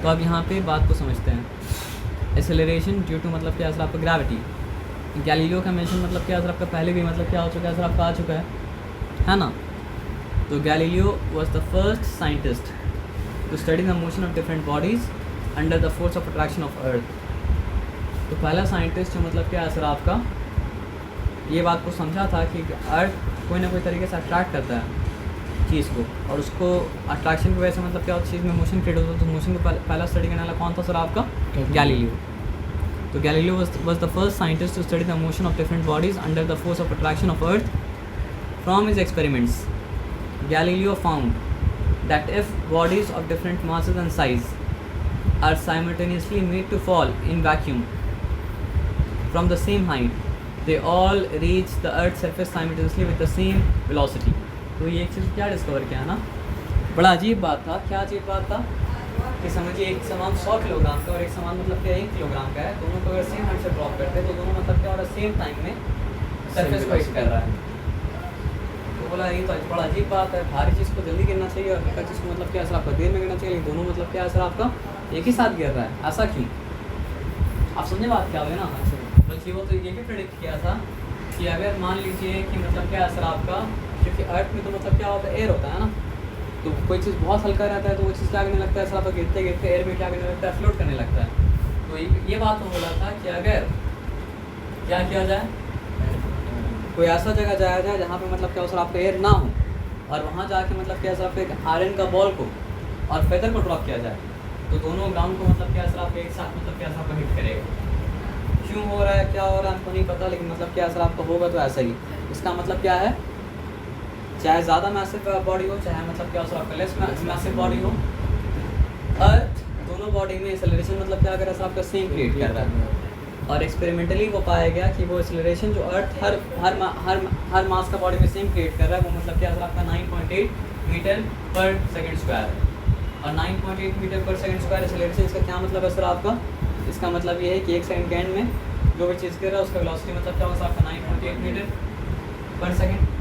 Speaker 1: तो अब यहाँ पे बात को समझते हैं। एक्सेलरेशन ड्यू टू मतलब क्या सर आपका ग्रेविटी। गैलीलियो का मेंशन मतलब क्या सर आपका पहले भी मतलब क्या हो चुका है सर आपका आ चुका है ना। तो Galileo was the first scientist to study the motion of different bodies under the force of attraction of earth. तो पहला साइंटिस्ट जो मतलब क्या है सर आपका ये बात को समझा था कि अर्थ कोई ना कोई तरीके से अट्रैक्ट करता है चीज़ को, और उसको अट्रैक्शन की वजह से मतलब क्या चीज़ में मोशन क्रिएट होता है। तो मोशन को पहला स्टडी करने वाला कौन था सर आपका? गैलीलियो। तो Galileo was the first scientist to study the motion of different bodies under the force of attraction of Earth. From his experiments, Galileo found that if bodies of different masses and size are simultaneously made to fall in vacuum from the same height, they all reach the Earth's surface simultaneously with the same velocity. तो ये एक चीज़ क्या discover किया ना, बड़ा अजीब बात था। क्या अजीब बात था कि समझिए एक सामान 100 किलोग्राम का और एक सामान मतलब क्या 1 किलोग्राम का है, दोनों को अगर सेम हाइट से ड्रॉप करते हैं तो दोनों मतलब क्या हो रहा है सेम टाइम में सरफेस को हिट कर रहा है। तो बोला ये तो बड़ा अजीब बात है, भारी चीज़ को जल्दी गिरना चाहिए और हल्का चीज़ को मतलब क्या असर आपका देर में गिरना चाहिए, लेकिन दोनों मतलब क्या असर आपका एक ही साथ गिर रहा है, ऐसा क्यों? आप समझे बात क्या हुई ना। बल्कि वो तो ये भी प्रेडिक्ट किया था कि अगर मान लीजिए कि मतलब क्या असर आपका, क्योंकि अर्थ में तो मतलब क्या होता है एयर होता है ना, तो कोई चीज़ बहुत हल्का रहता है तो वो चीज़ क्या करने लगता है सर आपका गिरते गिरते एयर में क्या करने लगता है फ्लोट करने लगता है। तो ये बात हो बोला था कि अगर क्या किया जाए, कोई ऐसा जगह जाया जाए जहाँ पे मतलब क्या सर आपका एयर ना हो और वहाँ जाके मतलब क्या सर आपका आयरन का बॉल को और फेदर को ड्रॉप किया जाए, तो दोनों ग्राउंड को मतलब क्या सर आपका एक साथ मतलब क्या सर आपका हिट करेगा। क्यों हो रहा है क्या हो रहा है हमको नहीं पता, लेकिन मतलब क्या असर आपका होगा तो ऐसा ही। इसका मतलब क्या है, चाहे ज़्यादा मैसिव बॉडी हो चाहे मतलब क्या असर आपका लेस मैसिव बॉडी हो, अर्थ दोनों बॉडी में एक्सेलरेशन मतलब क्या अगर असर आपका सेम क्रिएट कर रहा है। और एक्सपेरिमेंटली वो पाया गया कि वो एक्सेलरेशन जो अर्थ हर मास का बॉडी में सेम क्रिएट कर रहा है वो मतलब क्या असर आपका 9.8 मीटर पर सेकेंड स्क्वायर है। और 9.8 मीटर पर सेकेंड स्क्वायर एक्सेलरेशन, इसका क्या मतलब है सर आपका? इसका मतलब ये है कि 1 सेकंड के एंड में जो भी चीज़ कर रहा है उसका वेलोसिटी मतलब क्या होगा आपका 9.8 मीटर पर सेकंड।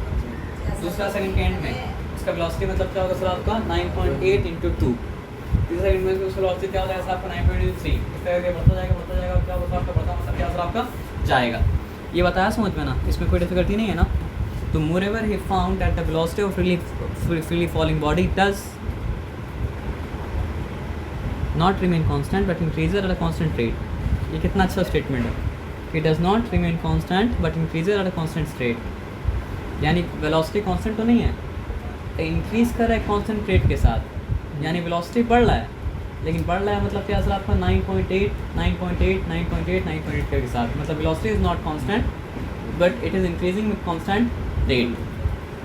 Speaker 1: दूसरा सेकंड के एंड में उसका वेलोसिटी मतलब क्या होगा सर आपका 9.8 × 2। तीसरा सेकंड में उसका वेलोसिटी क्या होगा आपका 9.3। इस तरह से बढ़ता जाएगा क्या होगा आपका बढ़ता मतलब क्या सर आपका जाएगा। ये बताया समझ में ना, इसमें कोई डिफिकल्टी नहीं है ना। तो moreover he found that the velocity of freely falling body does not remain constant but increases at a constant rate. ये कितना अच्छा स्टेटमेंट है। It does not remain constant but increases at a constant rate. यानी velocity constant तो नहीं है, increase कर रहा है कांस्टेंट रेट के साथ, यानी वेलोसिटी बढ़ रहा है, लेकिन बढ़ रहा है मतलब क्या सर आपका 9.8 के साथ। मतलब velocity is not constant but it is increasing with constant rate.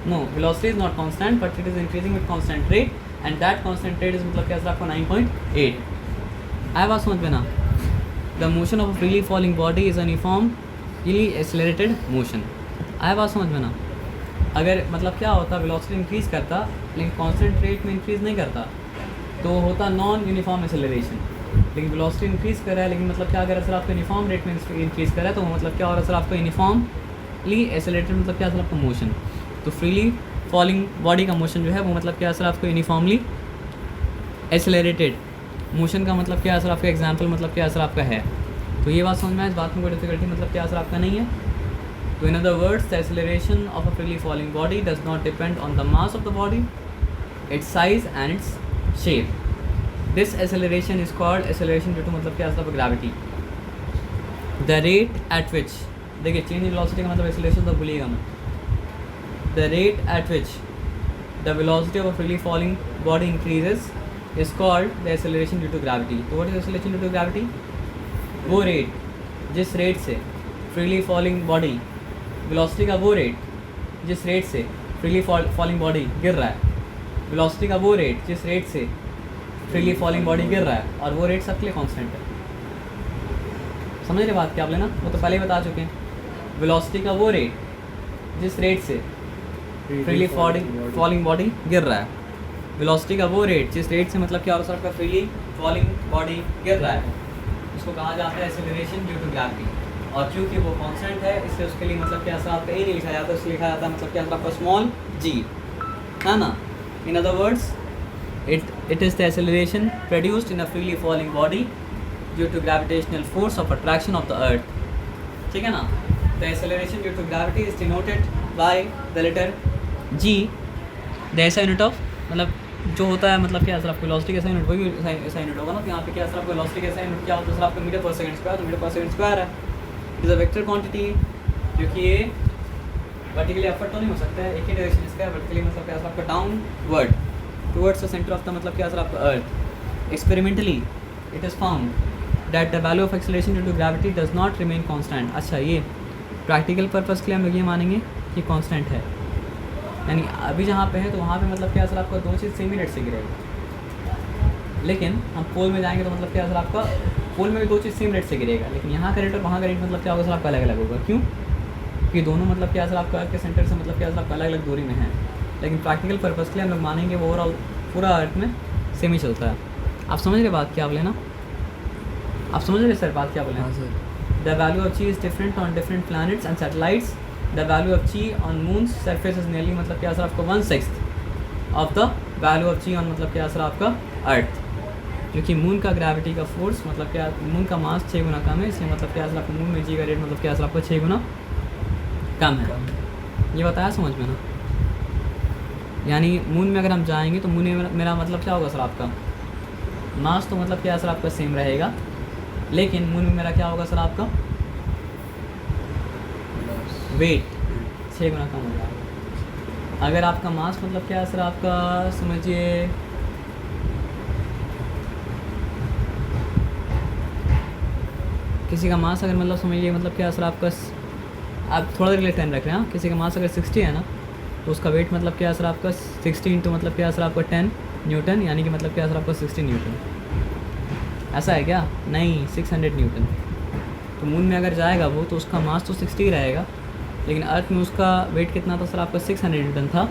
Speaker 1: No, velocity is not constant but it is increasing with constant rate and that constant rate is मतलब क्या सर आपको 9.8। आया बात समझ में ना। The motion of freely falling body is uniformly accelerated motion. आया बात समझ में ना। अगर मतलब क्या होता वेलोसिटी इंक्रीज़ करता लेकिन कांस्टेंट रेट में इंक्रीज़ नहीं करता तो होता नॉन यूनिफॉर्म एक्सेलरेशन। लेकिन वेलोसिटी इंक्रीज़ कर रहा है लेकिन मतलब क्या अगर सर आपको यूनिफॉर्म रेट में इंक्रीज़ कर रहा है तो मतलब क्या हो रहा है सर आपको यूनिफॉर्मली एक्सेलरेटेड मतलब क्या सर आपका मोशन। तो फ्रीली फॉलिंग बॉडी का मोशन जो है वो मतलब क्या सर आपको यूनिफॉर्मली एक्सेलरेटेड मोशन का मतलब क्या सर आपका एग्जांपल मतलब क्या सर आपका है। तो ये बात समझ में, इस बात में कोई डिफिकल्टी मतलब क्या सर आपका नहीं है। तो in other words the acceleration of a freely falling body does not depend on the mass of the body, its size and its shape. This acceleration is called acceleration due to मतलब क्या sir gravity. The rate at which, देखिए change in velocity का मतलब acceleration तो भूलिएगा मत। The rate at which the velocity of a freely falling body increases is called the acceleration due to gravity. तो what is acceleration due to gravity? वो rate जिस rate से freely falling body, velocity का वो rate जिस rate से freely falling body गिर रहा है, velocity का वो रेट जिस रेट से freely falling body गिर रहा है, और वो रेट सबके लिए कांस्टेंट है। समझ रहे बात क्या आप लेना, वो तो पहले ही बता चुके हैं। वेलोसिटी का वो रेट जिस रेट से फ्रीली फॉलिंग बॉडी गिर रहा है, वेलोसिटी का वो रेट जिस रेट से मतलब क्या हो रहा है आपका फ्रीली फॉलिंग बॉडी गिर रहा है, उसको कहा जाता है एक्सेलरेशन ड्यू टू ग्रेविटी। और क्योंकि वो कांस्टेंट है इसलिए उसके लिए मतलब क्या सर आपका ए नहीं लिखा जाता, उससे लिखा जाता है मतलब क्या सर आपका स्मॉल जी, है ना। इन other words It is the acceleration produced in a freely falling body due to gravitational force of attraction of the earth. ठीक है ना? The acceleration due to gravity is denoted by the letter g. The SI unit of मतलब जो होता है मतलब क्या sir आपको वेलोसिटी का SI यूनिट वही SI यूनिट होगा ना. तो यहाँ पे क्या सर आपको वेलोसिटी का SI यूनिट क्या होता है सर आपका मीटर पर सेकंड स्क्वायर. तो मीटर पर सेकंड स्क्वायर है. It is a vector quantity क्योंकि ये वर्टिकली अपवर्ड तो नहीं हो सकता है. एक ही डायरेक्शन इसका है. वर्टिकली मतलब क्या सर आपका downward towards the centre of the मतलब क्या सर आपका earth. Experimentally it is found that the value of acceleration due to gravity does not remain constant. अच्छा, ये प्रैक्टिकल पर्पज़ के लिए हम लोग ये मानेंगे कि कांस्टेंट है. यानी अभी जहाँ पे है तो वहाँ पे मतलब क्या सर आपका दो चीज़ सेम ही रेट से गिरेगा. लेकिन हम पोल में जाएंगे तो मतलब क्या सर आपका पोल में भी दो चीज़ सेम रेट से गिरेगा. लेकिन यहाँ का रेट और वहाँ का रेट मतलब क्या होगा सर आपका अलग अलग होगा. क्यों? क्योंकि दोनों मतलब क्या सर आपका अर्थ के सेंटर से मतलब क्या सर आपका अलग अलग दूरी में है. लेकिन प्रैक्टिकल पर्पज़ के लिए हम लोग मानेंगे वो ओवरऑल पूरा अर्थ में सेम ही चलता है. आप समझ रहे बात क्या बोले ना? आप समझ रहे सर बात क्या बोले?
Speaker 2: हाँ sir.
Speaker 1: The value of chi is different on different planets and satellites. The value of chi on moon's surface is nearly मतलब क्या सर आपका 1/6 of the value of chi on मतलब क्या सर आपका अर्थ. क्योंकि मून का ग्रेविटी का force मतलब क्या मून का मास 6 गुना कम है. इसलिए मतलब क्या सर आपका मून में जी का रेट मतलब क्या सर आपका 6 गुना कम है. ये बताया समझ में ना? यानी मून में अगर हम जाएंगे तो मून में मेरा मतलब क्या होगा सर आपका मास तो मतलब क्या सर आपका सेम रहेगा. लेकिन मून में मेरा क्या होगा सर आपका वेट 6 गुना कम हो जाएगा. अगर आपका मास मतलब क्या सर आपका समझिए किसी का मास अगर मतलब समझिए मतलब क्या सर आपका आप थोड़ा देर के लिए टाइम रख रहे हैं. किसी का मास अगर 60 है ना तो उसका वेट मतलब क्या सर आपका 60 इंटू मतलब क्या सर आपका 10 न्यूटन. यानी कि मतलब क्या सर आपका 60 न्यूटन. ऐसा है क्या? नहीं, 600 न्यूटन. तो मून में अगर जाएगा वो तो उसका मास तो 60 ही रहेगा. लेकिन अर्थ में उसका वेट कितना था सर आपका 600 न्यूटन था.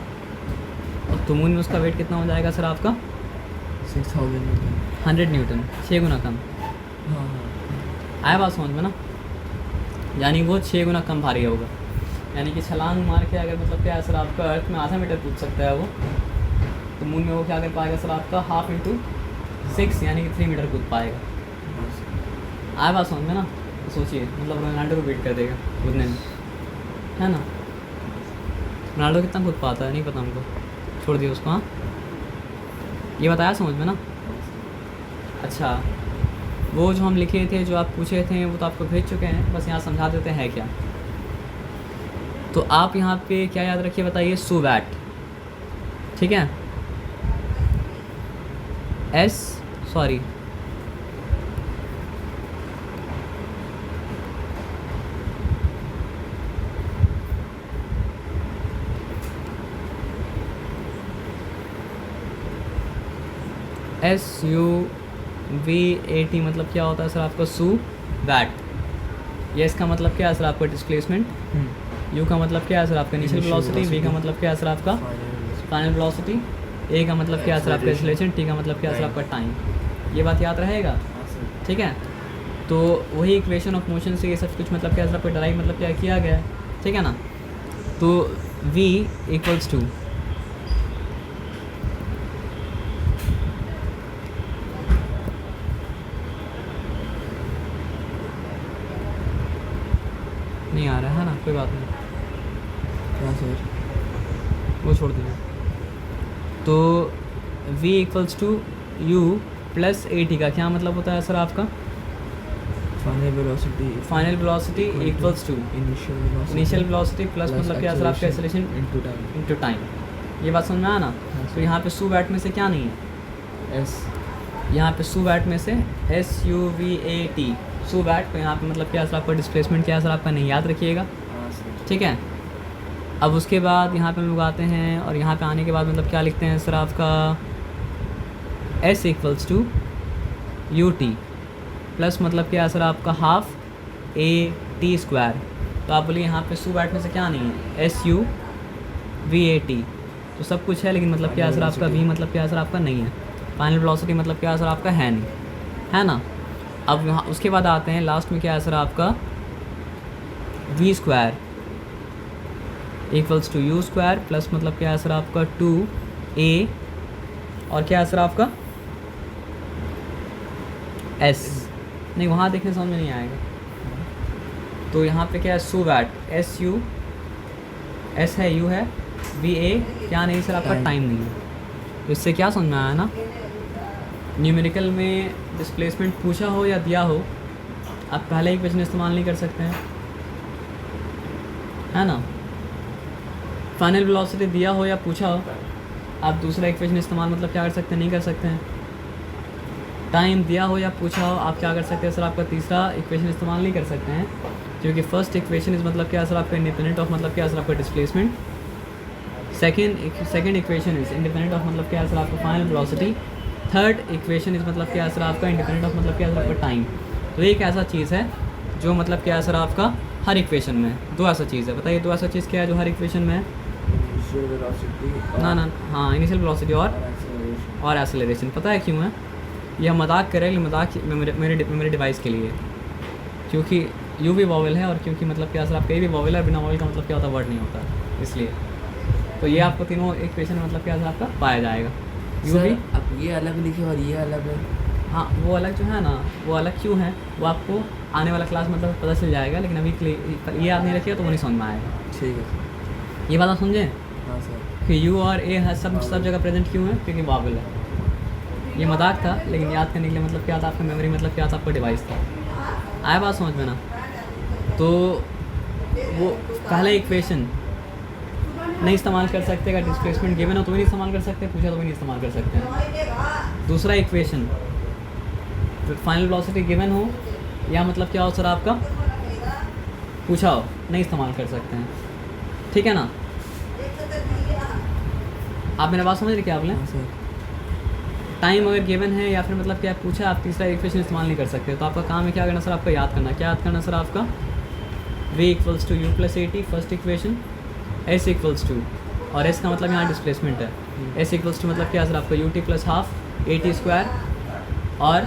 Speaker 1: और तो मून में उसका वेट कितना हो जाएगा सर आपका
Speaker 2: 6000 न्यूटन.
Speaker 1: 100 न्यूटन. 6 गुना कम.
Speaker 2: हाँ.
Speaker 1: आया बात समझ में ना? यानी वो 6 गुना कम भारी होगा. यानी कि छलांग मार के अगर मतलब क्या सर आपका अर्थ में आधा मीटर कूद सकता है वो, तो मून में वो क्या कर पाएगा सर आपका 1/2 इंटू 6 यानी कि 3 मीटर कूद पाएगा. आया बात समझ में ना? तो सोचिए मतलब रोनाल्डो को बीट कर देगा कूदने में, है ना? रोनाल्डो कितना कूद पाता है नहीं पता हमको. छोड़ दिया उसको. हाँ, ये बताया समझ में ना? अच्छा, वो जो हम लिखे थे जो आप पूछे थे वो तो आपको भेज चुके हैं. बस यहाँ समझा देते हैं क्या. तो आप यहाँ पे क्या याद रखिए बताइए. सू वैट. ठीक है. सॉरी SUVAT मतलब क्या होता है सर आपका सू वैट. ये इसका मतलब क्या है सर आपका डिस्प्लेसमेंट. यू का मतलब क्या है सर आपका इनिशियल वेलोसिटी. वी का मतलब क्या है सर आपका फाइनल वेलोसिटी. ए का मतलब क्या है सर आपका एक्सेलरेशन. टी का मतलब क्या है सर आपका टाइम. ये बात याद रहेगा. ठीक है. तो वही इक्वेशन ऑफ मोशन से ये सब कुछ मतलब क्या है सर आपका डराइव मतलब क्या किया गया है. ठीक है ना? तो V इक्वल्स टू नहीं आ रहा है ना, कोई बात नहीं.
Speaker 2: हाँ सर.
Speaker 1: वो छोड़ दीजिए. तो V equals to U plus AT का क्या मतलब होता है सर आपका
Speaker 2: final velocity
Speaker 1: equals to initial velocity plus मतलब क्या सर आपका एक्सेलरेशन इनटू टाइम. ये बात समझ में आया ना? तो यहाँ पे सू वैट में से क्या नहीं है. यहाँ पे सू वैट में से SUVAT सू वैट. तो यहाँ पे मतलब क्या सर आपका डिस्प्लेसमेंट क्या सर आपका नहीं याद रखिएगा. ठीक है. अब उसके बाद यहाँ पे हम लोग आते हैं और यहाँ पे आने के बाद मतलब क्या लिखते हैं सर आपका S equals to UT plus मतलब क्या है सर आपका 1/2 AT². तो आप बोलिए यहाँ पे सू वैट में से क्या नहीं है. SUVAT तो सब कुछ है लेकिन मतलब क्या है सर आपका V मतलब क्या है सर आपका नहीं है. फाइनल वेलोसिटी मतलब क्या है सर आपका है नहीं, है ना? अब यहाँ उसके बाद आते हैं लास्ट में क्या है सर आपका V² equals to U² plus मतलब क्या है सर आपका 2A और क्या है सर आपका एस, नहीं वहाँ देखने समझ में नहीं आएगा। तो यहाँ पे क्या है सुवैट, एस यू, एस है, यू है, वी ए, क्या नहीं सर आपका टाइम नहीं है। तो इससे क्या समझ में आया ना, न्यूमेरिकल में डिस्प्लेसमेंट पूछा हो या दिया हो, आप पहले इक्वेशन इस्तेमाल नहीं कर सकते हैं, है ना। फाइनल वेलोसिटी दिया हो या पूछा हो, आप दूसरा इक्वेशन इस्तेमाल मतलब क्या कर सकते हैं, नहीं कर सकते हैं। टाइम दिया हो या पूछा हो, आप क्या कर सकते हैं सर, आपका तीसरा इक्वेशन इस्तेमाल नहीं कर सकते हैं, क्योंकि फर्स्ट इक्वेशन इज मतलब क्या सर आपका इंडिपेंडेंट ऑफ मतलब क्या सर आपका displacement. Second equation is independent of मतलब क्या सर आपका final velocity. Third equation is मतलब क्या सर आपका इंडिपेंडेंट ऑफ मतलब क्या सर आपका टाइम। तो एक ऐसा चीज़ है जो मतलब क्या सर आपका हर इक्वेशन में है। दो ऐसा चीज़ है, बताइए दो ऐसा चीज़ क्या है जो हर इक्वेशन में है।
Speaker 2: इनिशियल वेलोसिटी
Speaker 1: ना हाँ, इनिशियल वेलोसिटी
Speaker 2: एक्सेलरेशन।
Speaker 1: और एक्सेलरेशन। पता है क्यों है, ये हम मजाक कर रहे हैं, मजाक मेरे डिवाइस के लिए, क्योंकि यू भी वॉवल है और क्योंकि मतलब क्या सर आपका ये भी वॉवल है, बिना वॉवल का मतलब क्या होता वर्ड नहीं होता, इसलिए। तो ये आपको तीनों इक्वेशन मतलब क्या सर आपका पाया जाएगा। यू भी,
Speaker 2: अब ये अलग लिखे और ये अलग है।
Speaker 1: हाँ वो अलग जो है ना, वो अलग क्यों है वो आपको आने वाला क्लास मतलब पता चल जाएगा, लेकिन अभी के लिए ये याद नहीं रखिएगा तो वो नहीं समझ में आएगा।
Speaker 2: ठीक है सर।
Speaker 1: ये बात आप समझें
Speaker 2: हाँ सर।
Speaker 1: कि यू और ए है सब जगह प्रेजेंट क्यों है, क्योंकि वॉवल है। ये मजाक था, लेकिन याद करने के लिए मतलब क्या था आपका मेमोरी मतलब क्या था आपका डिवाइस था। आया बात समझ में ना। तो वो पहला इक्वेशन नहीं इस्तेमाल कर सकते, अगर डिस्प्लेसमेंट गिवन हो तो भी नहीं इस्तेमाल कर सकते, पूछा तो भी नहीं इस्तेमाल कर सकते हैं। दूसरा इक्वेशन फाइनल वेलोसिटी गिवन हो या मतलब क्या हो सर आपका पूछा हो, नहीं इस्तेमाल कर सकते हैं, ठीक है ना। आप मेरा बात समझ रहे क्या आपने।
Speaker 2: हाँ सर।
Speaker 1: टाइम अगर गिवन है या फिर मतलब क्या पूछा, आप तीसरा इक्वेशन इस्तेमाल नहीं कर सकते। तो आपका काम है क्या करना सर, आपका याद करना। क्या याद करना सर आपका, v equals to U plus A T first equation, s equals to, और s का मतलब यहाँ डिस्प्लेसमेंट है, s इक्वल्स टू मतलब क्या सर आपका U T plus half A T square, और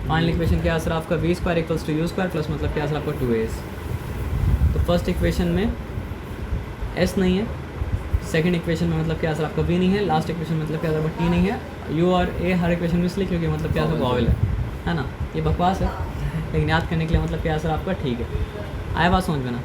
Speaker 1: फाइनल इक्वेशन क्या सर आपका v square equals to U square plus मतलब क्या सर आपका 2as। तो फर्स्ट इक्वेशन में s नहीं है, सेकंड इक्वेशन में मतलब क्या सर आपका v नहीं है, लास्ट इक्वेशन में मतलब क्या सर आपका t नहीं है, u और a हर इक्वेशन में इसलिए क्योंकि मतलब क्या सर वॉवल है ना। ये बकवास है, लेकिन याद करने के लिए मतलब क्या सर आपका ठीक है। आया बात समझ में ना।